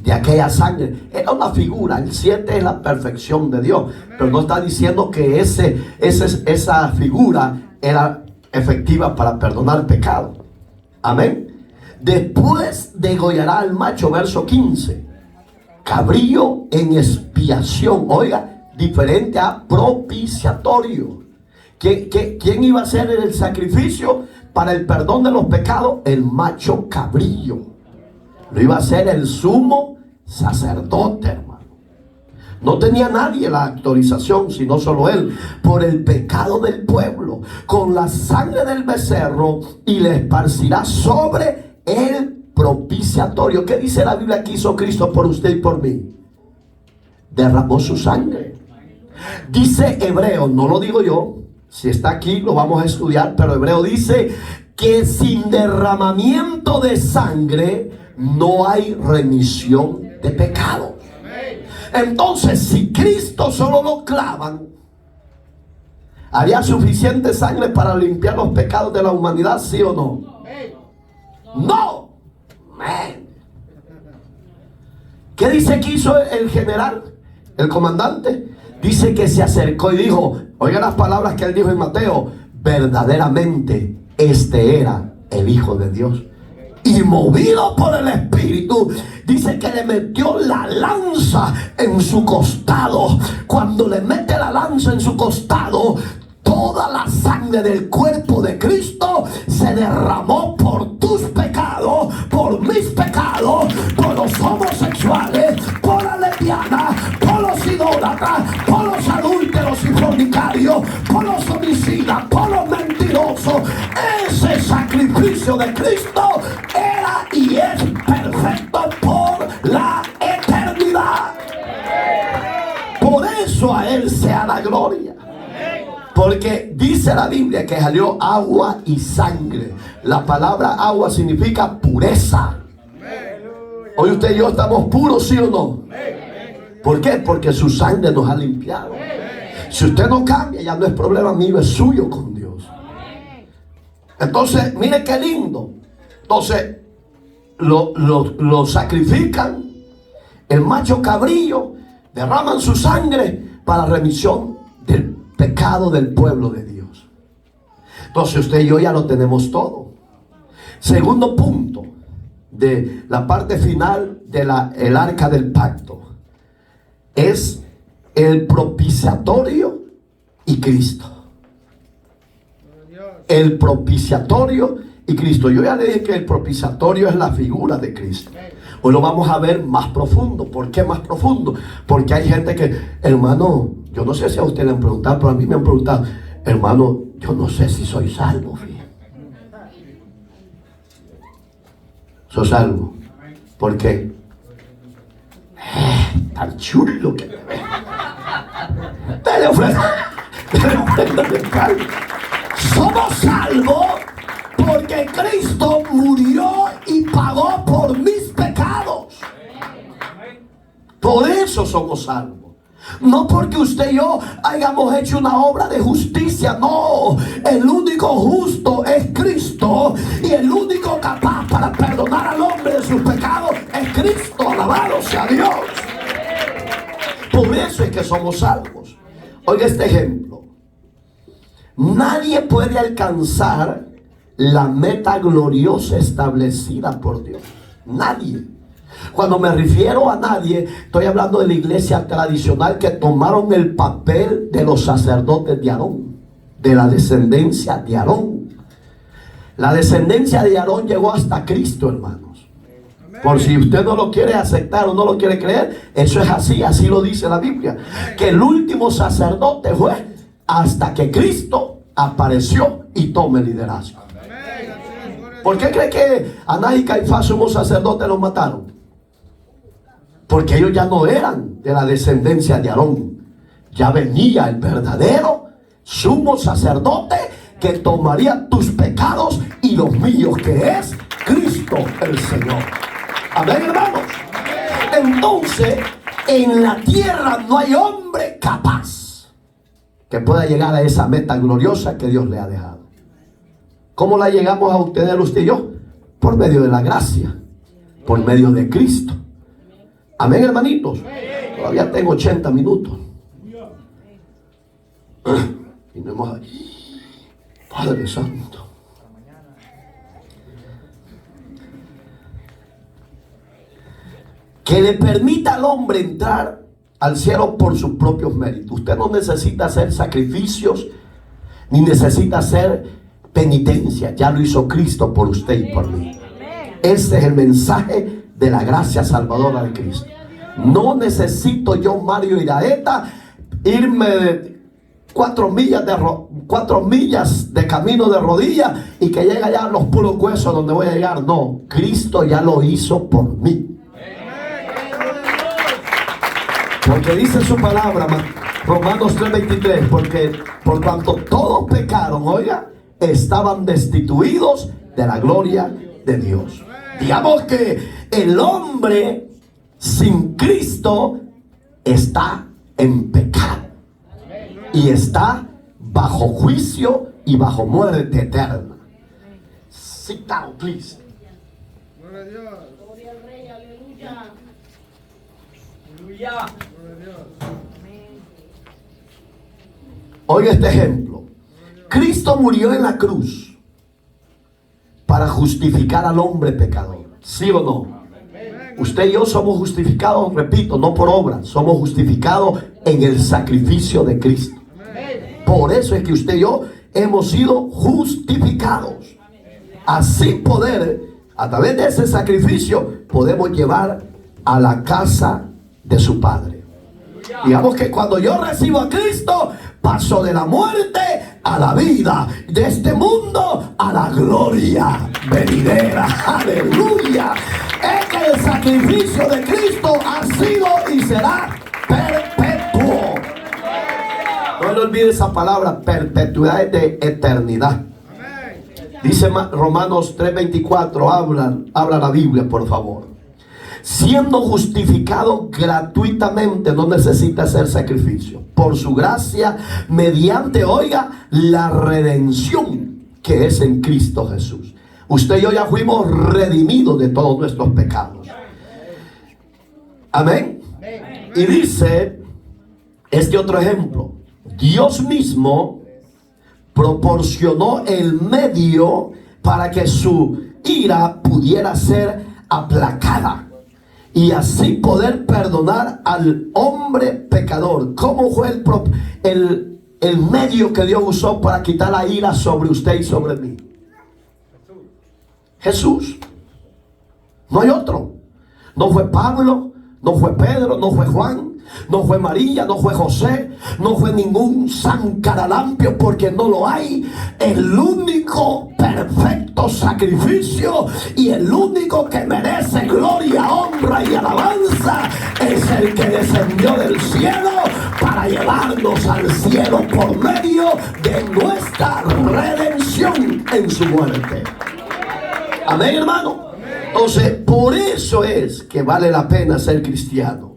de aquella sangre. Era una figura, el 7 es la perfección de Dios, pero no está diciendo que esa figura era efectiva para perdonar pecado. Amén. Después degollará al macho, verso 15, cabrillo en expiación. Oiga, diferente a propiciatorio. ¿Quién iba a hacer el sacrificio para el perdón de los pecados? El macho cabrillo. Lo iba a hacer el sumo sacerdote, hermano. No tenía nadie la autorización, sino solo él, por el pecado del pueblo, con la sangre del becerro, y le esparcirá sobre el propiciatorio. ¿Qué dice la Biblia que hizo Cristo por usted y por mí? Derramó su sangre. Dice Hebreo, no lo digo yo, si está aquí lo vamos a estudiar, pero Hebreo dice que sin derramamiento de sangre no hay remisión de pecado. Entonces, si Cristo solo lo clavan, ¿haría suficiente sangre para limpiar los pecados de la humanidad, sí o no? No. ¿Qué dice que hizo el general, el comandante? Dice que se acercó y dijo, oiga las palabras que él dijo en Mateo, verdaderamente este era el Hijo de Dios. Y movido por el Espíritu, dice que le metió la lanza en su costado. Cuando le mete la lanza en su costado, toda la sangre del cuerpo de Cristo se derramó por tus pecados, por mis pecados, por los homosexuales, por la lesbiana, por los idólatras, por los adúlteros y fornicarios, por los homicidas, por los mentirosos. Ese sacrificio de Cristo era y es perfecto por la eternidad. Por eso a Él sea la gloria. Porque dice la Biblia que salió agua y sangre. La palabra agua significa pureza. Hoy usted y yo estamos puros, ¿sí o no? ¿Por qué? Porque su sangre nos ha limpiado. Si usted no cambia, ya no es problema mío, es suyo con Dios. Entonces, mire qué lindo. Entonces, lo sacrifican. El macho cabrillo, derraman su sangre para remisión del pecado del pueblo de Dios. Entonces usted y yo ya lo tenemos todo. Segundo punto de la parte final de el arca del pacto es el propiciatorio y Cristo. El propiciatorio y Cristo. Yo ya le dije que el propiciatorio es la figura de Cristo. Hoy lo vamos a ver más profundo. ¿Por qué más profundo? Porque hay gente que, hermano, yo no sé si a usted le han preguntado, pero a mí me han preguntado, hermano, yo no sé si soy salvo, fíjate. Soy salvo. ¿Por qué? Tan chulo que te ve. Te ofrezco de carne. Somos salvos porque Cristo murió y pagó por mis pecados. Por eso somos salvos. No porque usted y yo hayamos hecho una obra de justicia. No, el único justo es Cristo. Y el único capaz para perdonar al hombre de sus pecados es Cristo. Alabado sea Dios. Por eso es que somos salvos. Oiga este ejemplo. Nadie puede alcanzar la meta gloriosa establecida por Dios. Nadie. Cuando me refiero a nadie, estoy hablando de la iglesia tradicional que tomaron el papel de los sacerdotes de Aarón, de la descendencia de Aarón. La descendencia de Aarón llegó hasta Cristo, hermanos. Por si usted no lo quiere aceptar o no lo quiere creer, eso es así, así lo dice la Biblia. Que el último sacerdote fue hasta que Cristo apareció y tome el liderazgo. ¿Por qué cree que Anás y Caifás, somos sacerdotes, los mataron? Porque ellos ya no eran de la descendencia de Aarón. Ya venía el verdadero sumo sacerdote que tomaría tus pecados y los míos, que es Cristo el Señor. Amén, hermanos. Entonces, en la tierra no hay hombre capaz que pueda llegar a esa meta gloriosa que Dios le ha dejado. ¿Cómo la llegamos a obtener usted y yo? Por medio de la gracia, por medio de Cristo. Amén, hermanitos. Todavía tengo 80 minutos. Y no hemos... Padre Santo. Que le permita al hombre entrar al cielo por sus propios méritos. Usted no necesita hacer sacrificios, ni necesita hacer penitencia. Ya lo hizo Cristo por usted y por mí. Ese es el mensaje de la gracia salvadora de Cristo. No necesito yo, Mario Iraeta, irme 4 millas de camino de rodillas y que llegue allá a los puros huesos donde voy a llegar. No, Cristo ya lo hizo por mí. Porque dice su palabra, Romanos 3:23, porque por cuanto todos pecaron, oiga, estaban destituidos de la gloria de Dios. Digamos que el hombre sin Cristo está en pecado y está bajo juicio y bajo muerte eterna. Sit down, please. Gloria a Dios. Gloria al Rey, aleluya. Aleluya. Gloria a Dios. Oiga este ejemplo. Cristo murió en la cruz para justificar al hombre pecador. ¿Sí o no? Usted y yo somos justificados, repito, no por obra, somos justificados en el sacrificio de Cristo. Por eso es que usted y yo hemos sido justificados. Así poder, a través de ese sacrificio, podemos llevar a la casa de su Padre. Digamos que cuando yo recibo a Cristo, paso de la muerte a la vida, de este mundo a la gloria venidera. Aleluya. Es que el sacrificio de Cristo ha sido y será perpetuo. No le olvide esa palabra, perpetuidad de eternidad. Dice Romanos 3:24, habla la Biblia, por favor. Siendo justificado gratuitamente, no necesita hacer sacrificio. Por su gracia, mediante, oiga, la redención que es en Cristo Jesús. Usted y yo ya fuimos redimidos de todos nuestros pecados. Amén. Y dice este otro ejemplo. Dios mismo proporcionó el medio para que su ira pudiera ser aplacada y así poder perdonar al hombre pecador. ¿Cómo fue el medio que Dios usó para quitar la ira sobre usted y sobre mí? Jesús. No hay otro. No fue Pablo, no fue Pedro, no fue Juan, no fue María, no fue José, no fue ningún San Caralampio, porque no lo hay. El único perfecto sacrificio y el único que merece gloria, honra y alabanza es el que descendió del cielo para llevarnos al cielo por medio de nuestra redención en su muerte. Amén, hermano. Entonces, por eso es que vale la pena ser cristiano.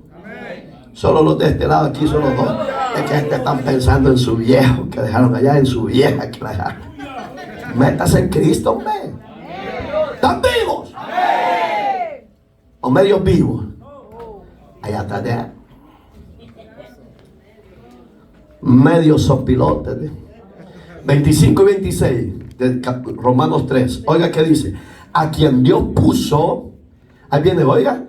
Solo los de este lado aquí son los dos. Es que están pensando en su viejo que dejaron allá, en su vieja que la dejaron. Métase en Cristo, hombre. ¿Están vivos? ¿O medios vivos? Allá atrás de medios sopilotes. 25 y 26 de Romanos 3. Oiga qué dice. A quien Dios puso, ahí viene, oiga,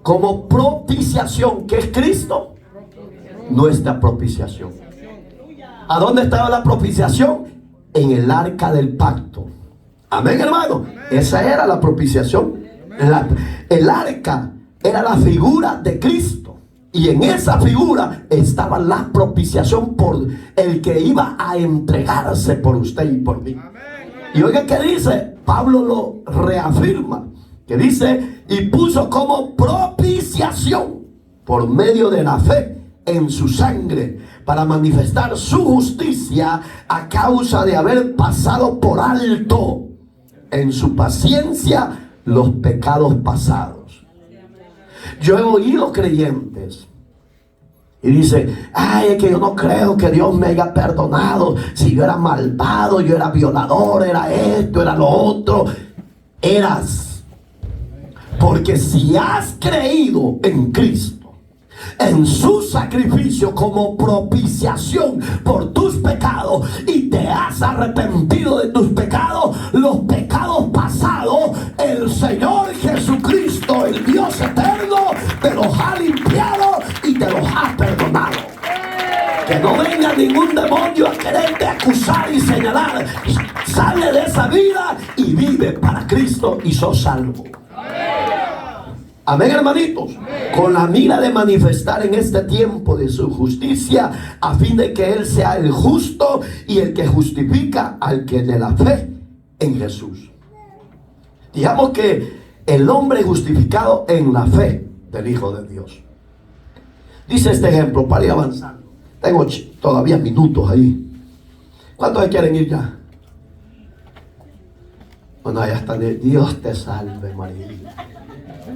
como propiciación, que es Cristo, nuestra propiciación. ¿A dónde estaba la propiciación? En el arca del pacto. Amén, hermano. Esa era la propiciación. El arca era la figura de Cristo. Y en esa figura estaba la propiciación por el que iba a entregarse por usted y por mí. Y oiga qué dice, Pablo lo reafirma, que dice, y puso como propiciación por medio de la fe en su sangre, para manifestar su justicia a causa de haber pasado por alto en su paciencia los pecados pasados. Yo he oído creyentes y dice, ay, es que yo no creo que Dios me haya perdonado. Si yo era malvado, yo era violador, era esto, era lo otro. Eras. Porque si has creído en Cristo, en su sacrificio como propiciación por tus pecados, y te has arrepentido de tus pecados, los pecados pasados, el Señor Jesucristo, el Dios eterno, te los ha limpiado y te los ha perdonado. acusar y señalar. Sale de esa vida y vive para Cristo y sos salvo. Amén, hermanitos. Con la mira de manifestar en este tiempo de su justicia, a fin de que Él sea el justo y el que justifica al que de la fe en Jesús. Digamos que el hombre justificado en la fe del Hijo de Dios. Dice este ejemplo para ir avanzando. Tengo todavía minutos ahí. ¿Cuántos quieren ir ya? Bueno, ya están. Dios te salve, María.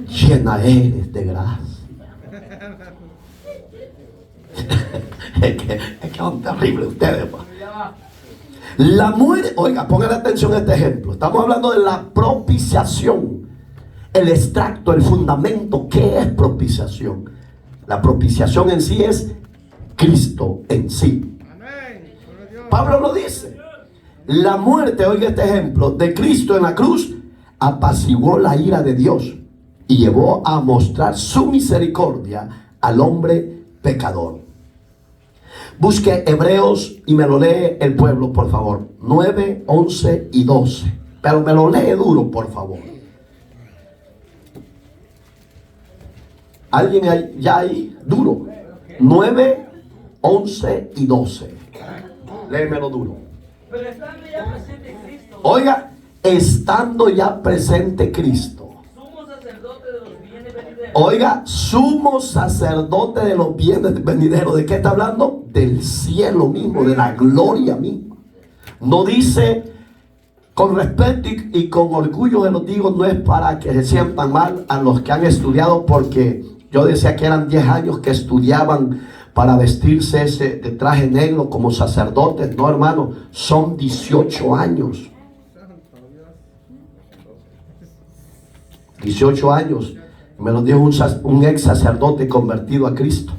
Llena eres de gracia. es que son terribles ustedes, pa. La muerte, oiga, pongan atención a este ejemplo. Estamos hablando de la propiciación. El extracto, el fundamento. ¿Qué es propiciación? La propiciación en sí es Cristo en sí. Pablo lo dice. La muerte, oiga este ejemplo, de Cristo en la cruz apaciguó la ira de Dios y llevó a mostrar su misericordia al hombre pecador. Busque Hebreos y me lo lee el pueblo, por favor. 9, 11 y 12. Pero me lo lee duro, por favor. ¿Alguien hay, ya ahí? Duro. 9, 11 y 12. Léemelo duro. Pero estando ya presente Cristo. Oiga, estando ya presente Cristo. Sumo sacerdote de los bienes venideros. Oiga, sumo sacerdote de los bienes venideros. ¿De qué está hablando? Del cielo mismo, de la gloria misma. No dice, con respeto y con orgullo lo digo, no es para que se sientan mal a los que han estudiado, porque yo decía que eran 10 años que estudiaban para vestirse ese de traje negro como sacerdotes. No, hermano, son 18 años. 18 años. Me lo dijo un ex sacerdote convertido a Cristo.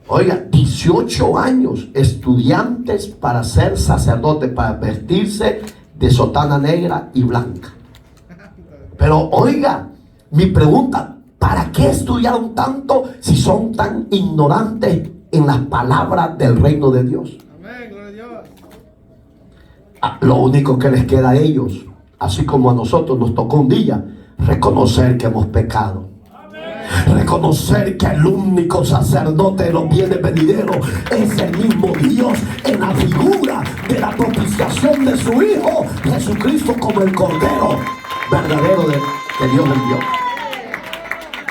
Oiga, 18 años estudiantes para ser sacerdote, para vestirse de sotana negra y blanca. Pero oiga, mi pregunta, ¿para qué estudiaron tanto si son tan ignorantes en las palabras del reino de Dios? Amén, gloria a Dios. Lo único que les queda a ellos, así como a nosotros nos tocó un día, reconocer que hemos pecado. Reconocer que el único sacerdote de los bienes venideros es el mismo Dios en la figura de la propiciación de su Hijo Jesucristo como el Cordero verdadero de Dios envió.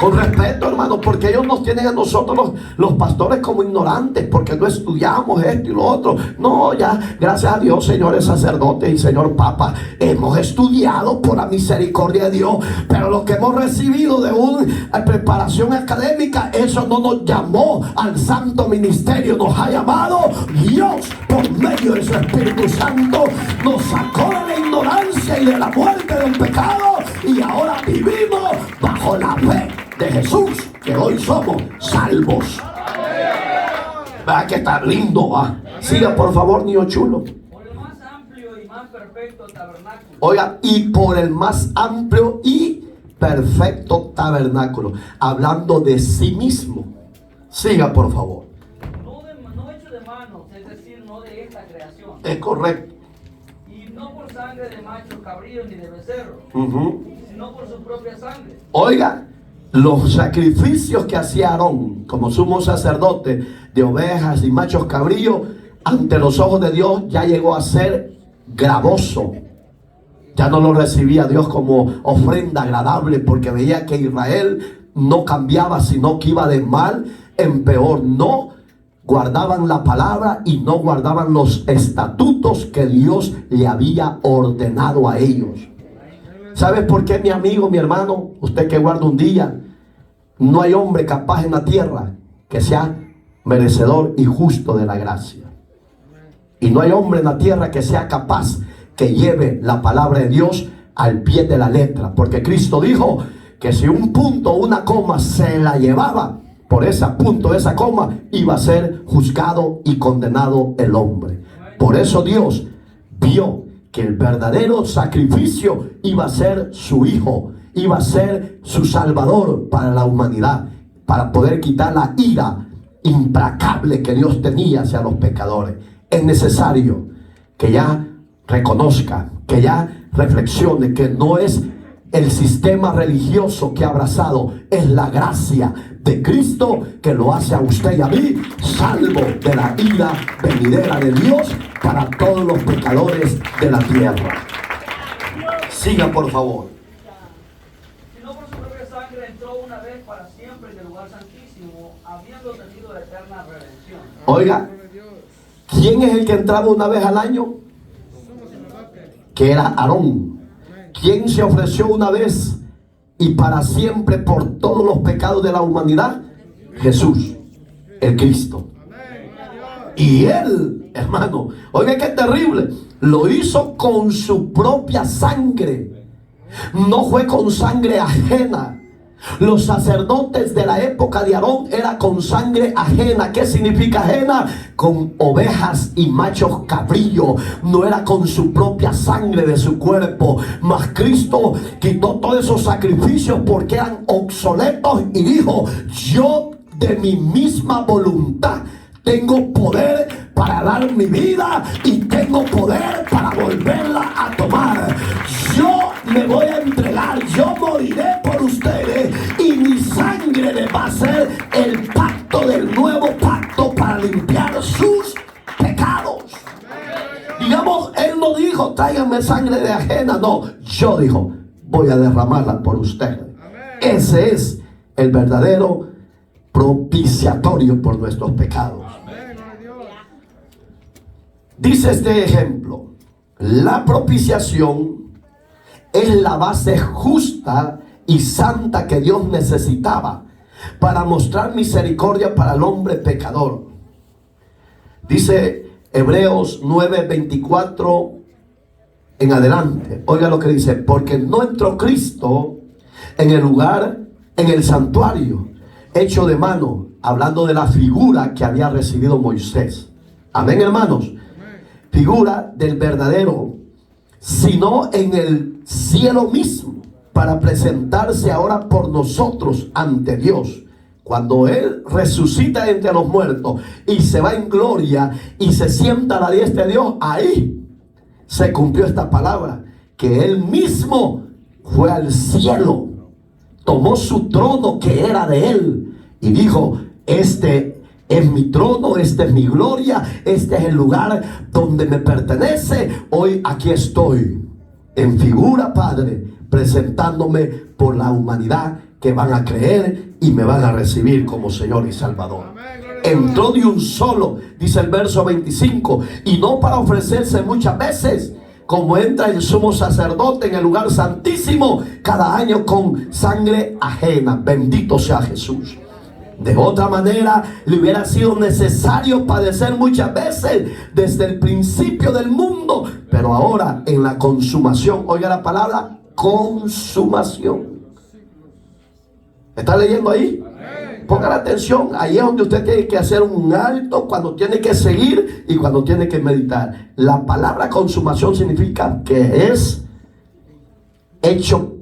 Con respeto, hermano, porque ellos nos tienen a nosotros los pastores como ignorantes, porque no estudiamos esto y lo otro. No, ya, gracias a Dios, señores sacerdotes y señor Papa, hemos estudiado por la misericordia de Dios, pero lo que hemos recibido de una preparación académica, eso no nos llamó al santo ministerio, nos ha llamado Dios por medio de su Espíritu Santo, nos sacó de la ignorancia y de la muerte del pecado, y ahora vivimos bajo la fe de Jesús, que hoy somos salvos. ¿Verdad que está lindo? ¿Va? Siga por favor, niño chulo. Por el más amplio y más perfecto tabernáculo. Oiga, y por el más amplio y perfecto tabernáculo, hablando de sí mismo. Siga por favor. No hecho de manos, es decir, no de esta creación. Es correcto. Y no por sangre de machos cabríos ni de becerros, sino por su propia sangre. Oiga, los sacrificios que hacía Aarón como sumo sacerdote de ovejas y machos cabríos ante los ojos de Dios ya llegó a ser gravoso. Ya no lo recibía Dios como ofrenda agradable, porque veía que Israel no cambiaba, sino que iba de mal en peor. No guardaban la palabra y no guardaban los estatutos que Dios le había ordenado a ellos. ¿Sabes por qué, mi amigo, mi hermano? Usted que guarda un día. No hay hombre capaz en la tierra que sea merecedor y justo de la gracia. Y no hay hombre en la tierra que sea capaz que lleve la palabra de Dios al pie de la letra. Porque Cristo dijo que si un punto o una coma se la llevaba, por ese punto, esa coma, iba a ser juzgado y condenado el hombre. Por eso Dios vio que el verdadero sacrificio iba a ser su Hijo, iba a ser su Salvador para la humanidad, para poder quitar la ira implacable que Dios tenía hacia los pecadores. es necesario que ya reconozca, que ya reflexione que no es el sistema religioso que ha abrazado, es la gracia de Cristo que lo hace a usted y a mí salvo de la ira venidera de Dios para todos los pecadores de la tierra. Siga, por favor. Sino por su propia sangre entró una vez para siempre en el lugar santísimo, habiendo tenido eterna redención. Oiga, ¿quién es el que entraba una vez al año? Que era Aarón. ¿Quién se ofreció una vez y para siempre por todos los pecados de la humanidad? Jesús, el Cristo. Y él, hermano, oiga qué terrible, lo hizo con su propia sangre. No fue con sangre ajena. Los sacerdotes de la época de Aarón era con sangre ajena. ¿Qué significa ajena? Con ovejas y machos cabrillos. No era con su propia sangre de su cuerpo. Mas Cristo quitó todos esos sacrificios porque eran obsoletos y dijo: yo de mi misma voluntad tengo poder para dar mi vida y tengo poder para volverla a tomar. Yo me voy a entregar, yo moriré por ustedes y mi sangre les va a ser el pacto del nuevo pacto para limpiar sus pecados. Digamos, él no dijo tráiganme sangre de ajena, no, yo dijo voy a derramarla por ustedes. Ese es el verdadero propiciatorio por nuestros pecados. Dice este ejemplo: la propiciación es la base justa y santa que Dios necesitaba para mostrar misericordia para el hombre pecador. Dice Hebreos 9:24 en adelante. Oiga lo que dice: porque no entró Cristo en el lugar, en el santuario hecho de mano, hablando de la figura que había recibido Moisés. Amén, hermanos. Figura del verdadero, sino en el cielo mismo, para presentarse ahora por nosotros ante Dios. Cuando Él resucita entre los muertos y se va en gloria y se sienta a la diestra de Dios, ahí se cumplió esta palabra, que Él mismo fue al cielo, tomó su trono que era de Él y dijo: este es mi trono, esta es mi gloria, este es el lugar donde me pertenece. Hoy aquí estoy en figura, Padre, presentándome por la humanidad que van a creer y me van a recibir como Señor y Salvador. Entró de un solo, dice el verso 25, y no para ofrecerse muchas veces, como entra el sumo sacerdote en el lugar santísimo cada año con sangre ajena. Bendito sea Jesús. De otra manera, le hubiera sido necesario padecer muchas veces desde el principio del mundo, pero ahora en la consumación, oiga la palabra consumación. ¿Está leyendo ahí? Pongan atención, ahí es donde usted tiene que hacer un alto, cuando tiene que seguir y cuando tiene que meditar. La palabra consumación significa que es hecho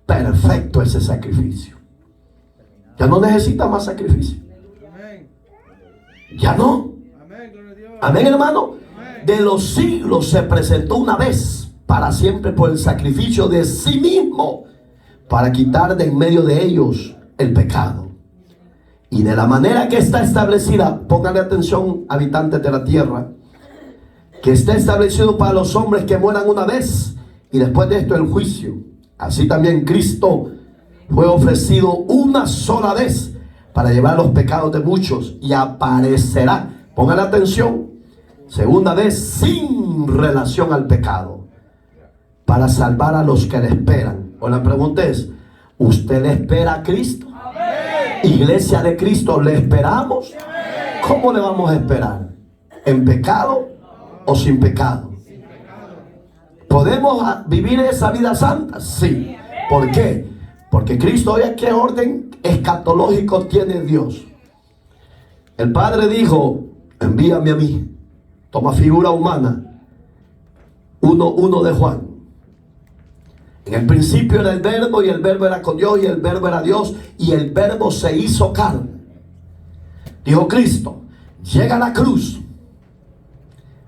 perfecto ese sacrificio. Ya no necesita más sacrificio. Ya no. Amén, hermano. De los siglos se presentó una vez para siempre por el sacrificio de sí mismo, para quitar de en medio de ellos el pecado. Y de la manera que está establecida, pónganle atención, habitantes de la tierra, que está establecido para los hombres que mueran una vez y después de esto el juicio. Así también Cristo fue ofrecido una sola vez para llevar los pecados de muchos y aparecerá, pongan atención, segunda vez sin relación al pecado, para salvar a los que le esperan. O la pregunta es: ¿usted le espera a Cristo? Iglesia de Cristo, ¿le esperamos? ¿Cómo le vamos a esperar? ¿En pecado o sin pecado? ¿Podemos vivir esa vida santa? Sí. ¿Por qué? Porque Cristo, oye, ¿qué orden escatológico tiene Dios? El Padre dijo: envíame a mí. Toma figura humana. 1:1 de Juan. En el principio era el verbo, y el verbo era con Dios, y el verbo era Dios, y el verbo se hizo carne. Dijo Cristo, llega a la cruz,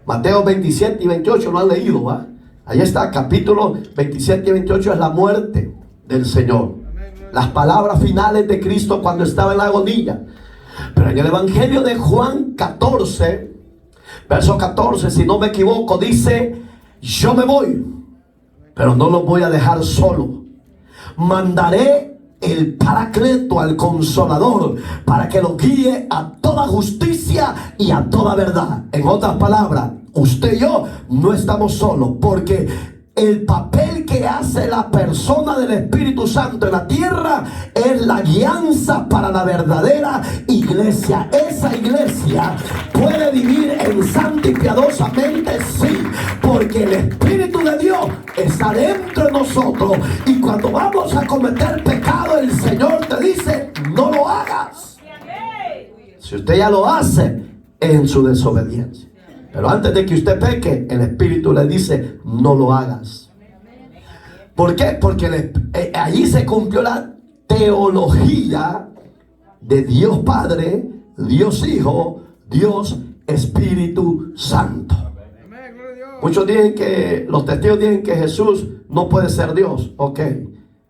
Mateo 27 y 28 lo han leído, ¿va? Ahí está, capítulo 27 y 28 es la muerte del Señor. Las palabras finales de Cristo cuando estaba en la agonía. Pero en el Evangelio de Juan 14, verso 14, si no me equivoco, dice: yo me voy, pero no los voy a dejar solo. Mandaré el Paracleto, al Consolador, para que los guíe a toda justicia y a toda verdad. En otras palabras, usted y yo no estamos solos, porque el papel que hace la persona del Espíritu Santo en la tierra es la guianza para la verdadera iglesia. Esa iglesia puede vivir en santa y piadosamente, sí, porque el Espíritu de Dios está dentro de nosotros. Y cuando vamos a cometer pecado, el Señor te dice: no lo hagas. Si usted ya lo hace, es en su desobediencia. Pero antes de que usted peque, el Espíritu le dice: no lo hagas. ¿Por qué? Porque allí se cumplió la teología de Dios Padre, Dios Hijo, Dios Espíritu Santo. Muchos dicen que, los testigos dicen que Jesús no puede ser Dios. Ok,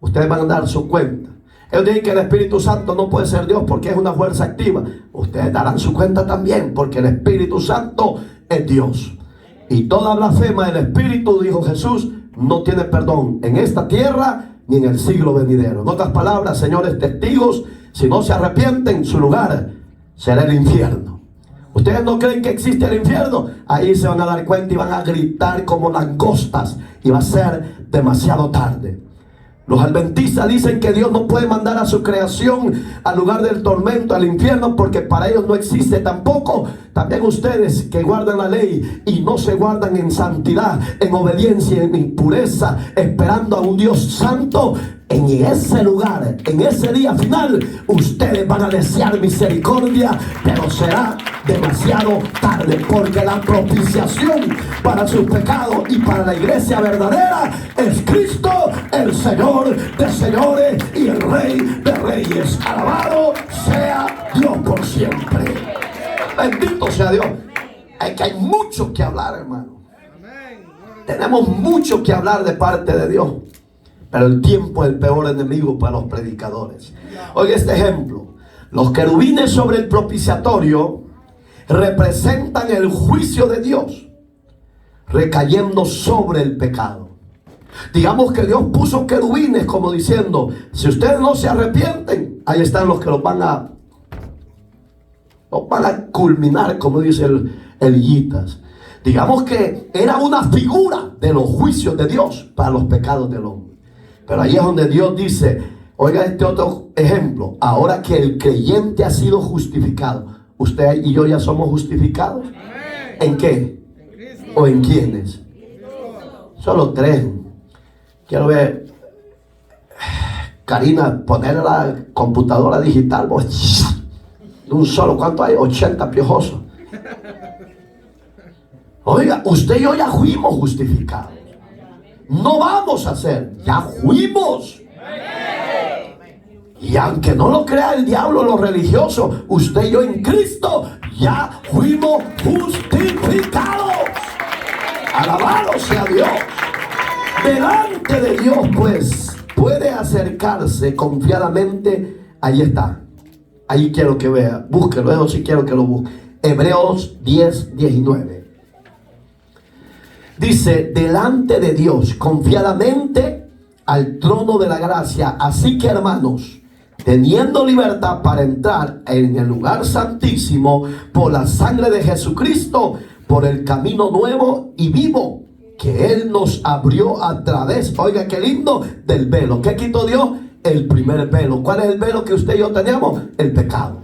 ustedes van a dar su cuenta. Ellos dicen que el Espíritu Santo no puede ser Dios porque es una fuerza activa. Ustedes darán su cuenta también, porque el Espíritu Santo es Dios. Y toda blasfema del Espíritu, dijo Jesús, no tiene perdón en esta tierra ni en el siglo venidero. En otras palabras, señores testigos, si no se arrepienten, su lugar será el infierno. ¿Ustedes no creen que existe el infierno? Ahí se van a dar cuenta y van a gritar como langostas, y va a ser demasiado tarde. Los adventistas dicen que Dios no puede mandar a su creación al lugar del tormento, al infierno, porque para ellos no existe tampoco. También ustedes que guardan la ley y no se guardan en santidad, en obediencia, en pureza, esperando a un Dios santo, en ese lugar, en ese día final, ustedes van a desear misericordia, pero será demasiado tarde, porque la propiciación para sus pecados y para la iglesia verdadera es Cristo, el Señor de señores y el Rey de reyes. Alabado sea Dios por siempre. Bendito sea Dios. Hay mucho que hablar, hermano. Tenemos mucho que hablar de parte de Dios. Pero el tiempo es el peor enemigo para los predicadores. Oiga este ejemplo. Los querubines sobre el propiciatorio representan el juicio de Dios recayendo sobre el pecado. Digamos que Dios puso querubines como diciendo: si ustedes no se arrepienten, ahí están los que los van a culminar, como dice el Illitas. Digamos que era una figura de los juicios de Dios para los pecados del hombre. Pero ahí es donde Dios dice: oiga este otro ejemplo. Ahora que el creyente ha sido justificado, usted y yo ya somos justificados. ¿En qué? ¿O en quiénes? Solo tres. Quiero ver, Karina, poner la computadora digital, de un solo. ¿Cuánto hay? 80 piojosos. Oiga, usted y yo ya fuimos justificados. No vamos a ser, ya fuimos. Y aunque no lo crea el diablo, los religiosos, usted y yo en Cristo ya fuimos justificados. Alabado sea Dios. Delante de Dios, pues, puede acercarse confiadamente. Ahí está. Ahí quiero que vea. Búsquelo, eso sí quiero que lo busque. Hebreos 10:19. Dice: delante de Dios confiadamente al trono de la gracia. Así que, hermanos, teniendo libertad para entrar en el lugar santísimo por la sangre de Jesucristo, por el camino nuevo y vivo que Él nos abrió a través, oiga qué lindo, del velo. ¿Qué quitó Dios? El primer velo. ¿Cuál es el velo que usted y yo teníamos? El pecado.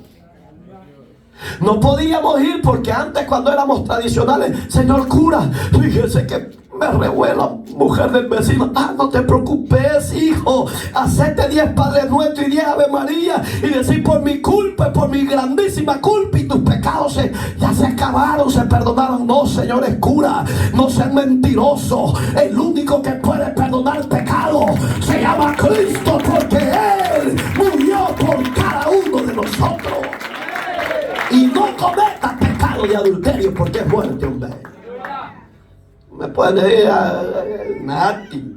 No podíamos ir porque antes, cuando éramos tradicionales: señor cura, fíjese que me revuela mujer del vecino. No te preocupes, hijo, hacete 10 Padre Nuestro y 10 Ave María y decir: por mi culpa, por mi grandísima culpa, y tus pecados ya se acabaron, se perdonaron. No, señores cura, no sean mentirosos. El único que puede perdonar pecado se llama Cristo, porque Él murió por cada uno de nosotros. Y no cometa pecado de adulterio, porque es muerte, hombre. Me pueden decir Nati.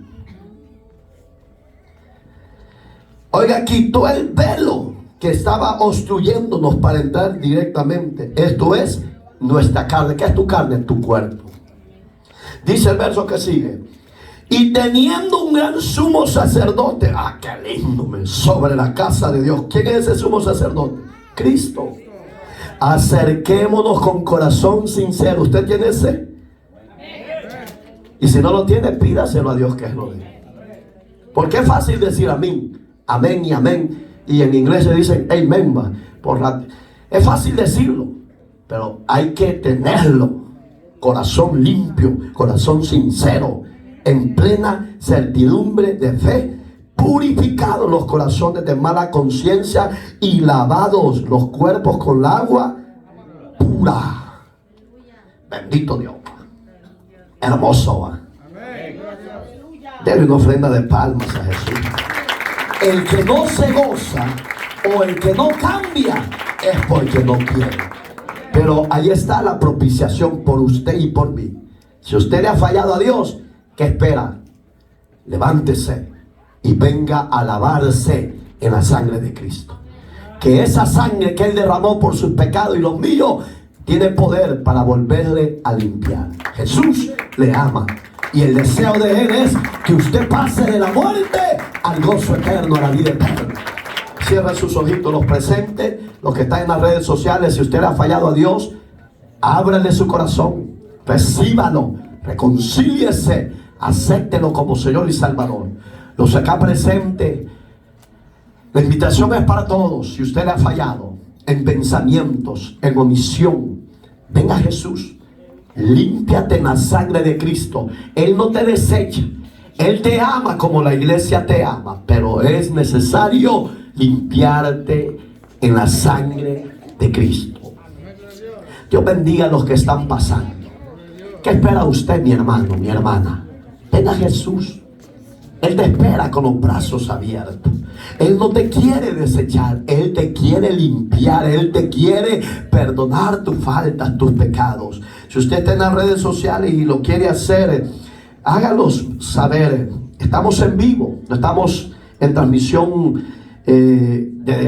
Oiga, quitó el velo que estaba obstruyéndonos para entrar directamente. Esto es nuestra carne. ¿Qué es tu carne? Tu cuerpo. Dice el verso que sigue: y teniendo un gran sumo sacerdote, qué lindo, sobre la casa de Dios. ¿Quién es ese sumo sacerdote? Cristo. Acerquémonos con corazón sincero. ¿Usted tiene ese? Y si no lo tiene, pídaselo a Dios que lo dé. Porque es fácil decir amén, amén y amén. Y en inglés se dicen amen. Es fácil decirlo, pero hay que tenerlo. Corazón limpio, corazón sincero, en plena certidumbre de fe, purificados los corazones de mala conciencia y lavados los cuerpos con la agua pura. Bendito Dios. Hermoso. Dele una ofrenda de palmas a Jesús. El que no se goza o el que no cambia es porque no quiere. Pero ahí está la propiciación por usted y por mí. Si usted le ha fallado a Dios, ¿qué espera? Levántese y venga a lavarse en la sangre de Cristo. Que esa sangre que Él derramó por sus pecados y los míos tiene poder para volverle a limpiar. Jesús le ama y el deseo de Él es que usted pase de la muerte al gozo eterno, a la vida eterna. Cierra sus ojitos los presentes, los que están en las redes sociales. Si usted le ha fallado a Dios, ábrele su corazón, recíbalo, reconcíliese, acéptelo como Señor y Salvador. Los acá presentes, la invitación es para todos. Si usted le ha fallado en pensamientos, en omisión, ven a Jesús, límpiate en la sangre de Cristo. Él no te desecha, Él te ama como la iglesia te ama, pero es necesario limpiarte en la sangre de Cristo. Dios bendiga a los que están pasando. ¿Qué espera usted, mi hermano, mi hermana? Ven a Jesús. Él te espera con los brazos abiertos. Él no te quiere desechar, Él te quiere limpiar, Él te quiere perdonar tus faltas, tus pecados. Si usted está en las redes sociales y lo quiere hacer, hágalos saber. Estamos en vivo, no estamos en transmisión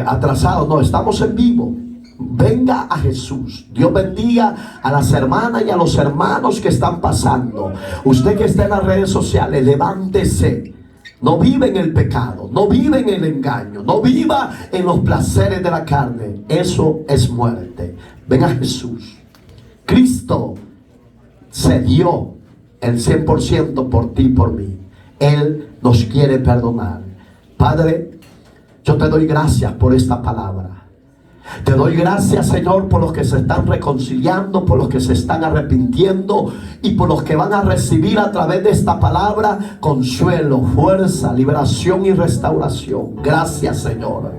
atrasados, no, estamos en vivo. Venga a Jesús. Dios bendiga a las hermanas y a los hermanos que están pasando. Usted que está en las redes sociales, levántese. No vive en el pecado, no vive en el engaño, no viva en los placeres de la carne. Eso es muerte. Ven a Jesús. Cristo se dio el 100% por ti y por mí. Él nos quiere perdonar. Padre, yo te doy gracias por esta palabra. Te doy gracias, Señor, por los que se están reconciliando, por los que se están arrepintiendo y por los que van a recibir a través de esta palabra consuelo, fuerza, liberación y restauración. Gracias, Señor.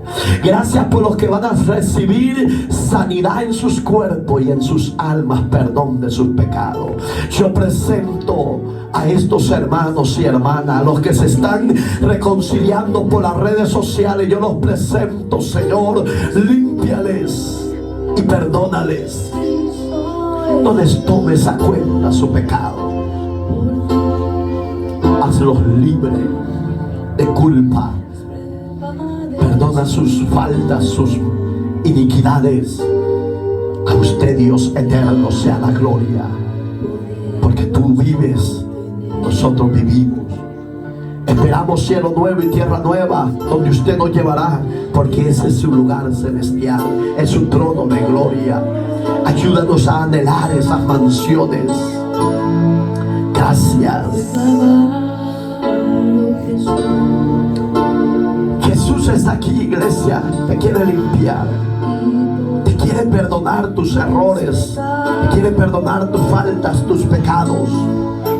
Gracias por los que van a recibir sanidad en sus cuerpos y en sus almas, perdón de sus pecados. Yo presento a estos hermanos y hermanas, a los que se están reconciliando por las redes sociales, yo los presento, Señor. Límpiales y perdónales. No les tomes a cuenta su pecado. Hazlos libres de culpa. Perdona sus faltas, sus iniquidades. A usted, Dios eterno, sea la gloria. Porque tú vives, nosotros vivimos. Esperamos cielo nuevo y tierra nueva, donde usted nos llevará, porque ese es su lugar celestial, es su trono de gloria. Ayúdanos a anhelar esas mansiones. Gracias. Jesús está aquí, iglesia. Te quiere limpiar, te quiere perdonar tus errores, te quiere perdonar tus faltas, tus pecados.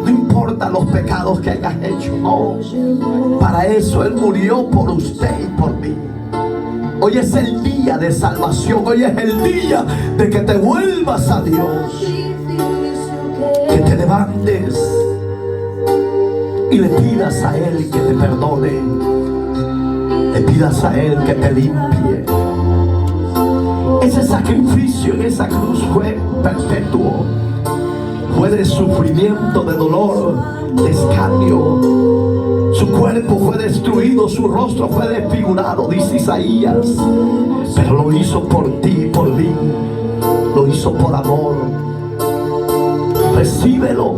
No importa los pecados que hayas hecho, no. Para eso Él murió por usted y por mí. Hoy es el día de salvación. Hoy es el día de que te vuelvas a Dios. Que te levantes y le pidas a Él que te perdone. Le pidas a Él que te limpie. Ese sacrificio en esa cruz fue perpetuo. fue de sufrimiento, de dolor, de escarnio. Su cuerpo fue destruido, su rostro fue desfigurado, dice Isaías. Pero lo hizo por ti y por mí. Lo hizo por amor. Recíbelo.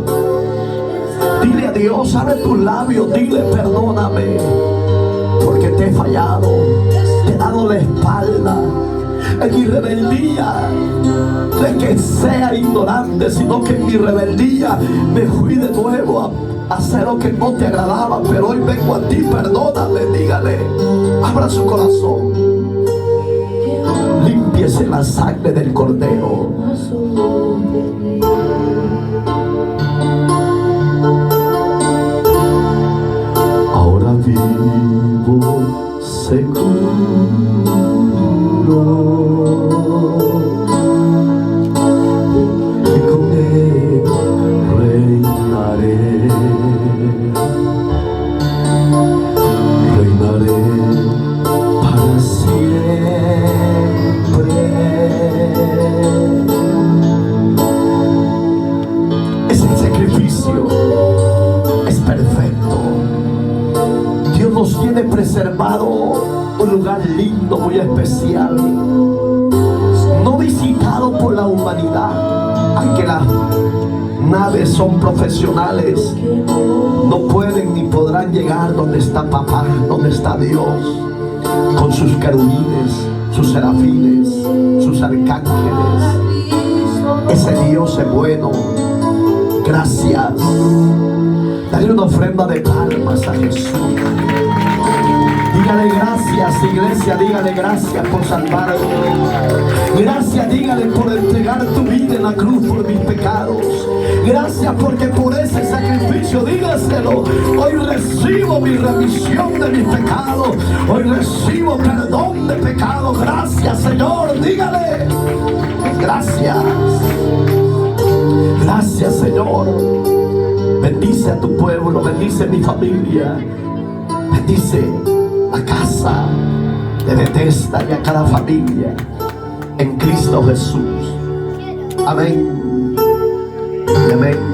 Dile a Dios, abre tus labios, dile perdóname, porque te he fallado, te he dado la espalda. En mi rebeldía, no es que sea ignorante, sino que en mi rebeldía me fui de nuevo a hacer lo que no te agradaba. Pero hoy vengo a ti, perdóname, dígale, abra su corazón, límpiese la sangre del Cordero. Ahora vivo seguro y con él reinaré, reinaré para siempre. Ese sacrificio es perfecto. Dios nos tiene preservado un lugar lindo, muy especial, no visitado por la humanidad. Aunque las naves son profesionales, no pueden ni podrán llegar donde está papá, donde está Dios, con sus querubines, sus serafines, sus arcángeles. Ese Dios es bueno. Gracias. Dale una ofrenda de palmas a Jesús. Dígale gracias, iglesia, dígale gracias por salvarme. Gracias, dígale por entregar tu vida en la cruz por mis pecados. Gracias porque por ese sacrificio, dígaselo, hoy recibo mi remisión de mis pecados. Hoy recibo perdón de pecados. Gracias, Señor, dígale. Gracias. Gracias, Señor. Bendice a tu pueblo, bendice mi familia, bendice la casa de Bethesda y a cada familia en Cristo Jesús. Amén. Amén.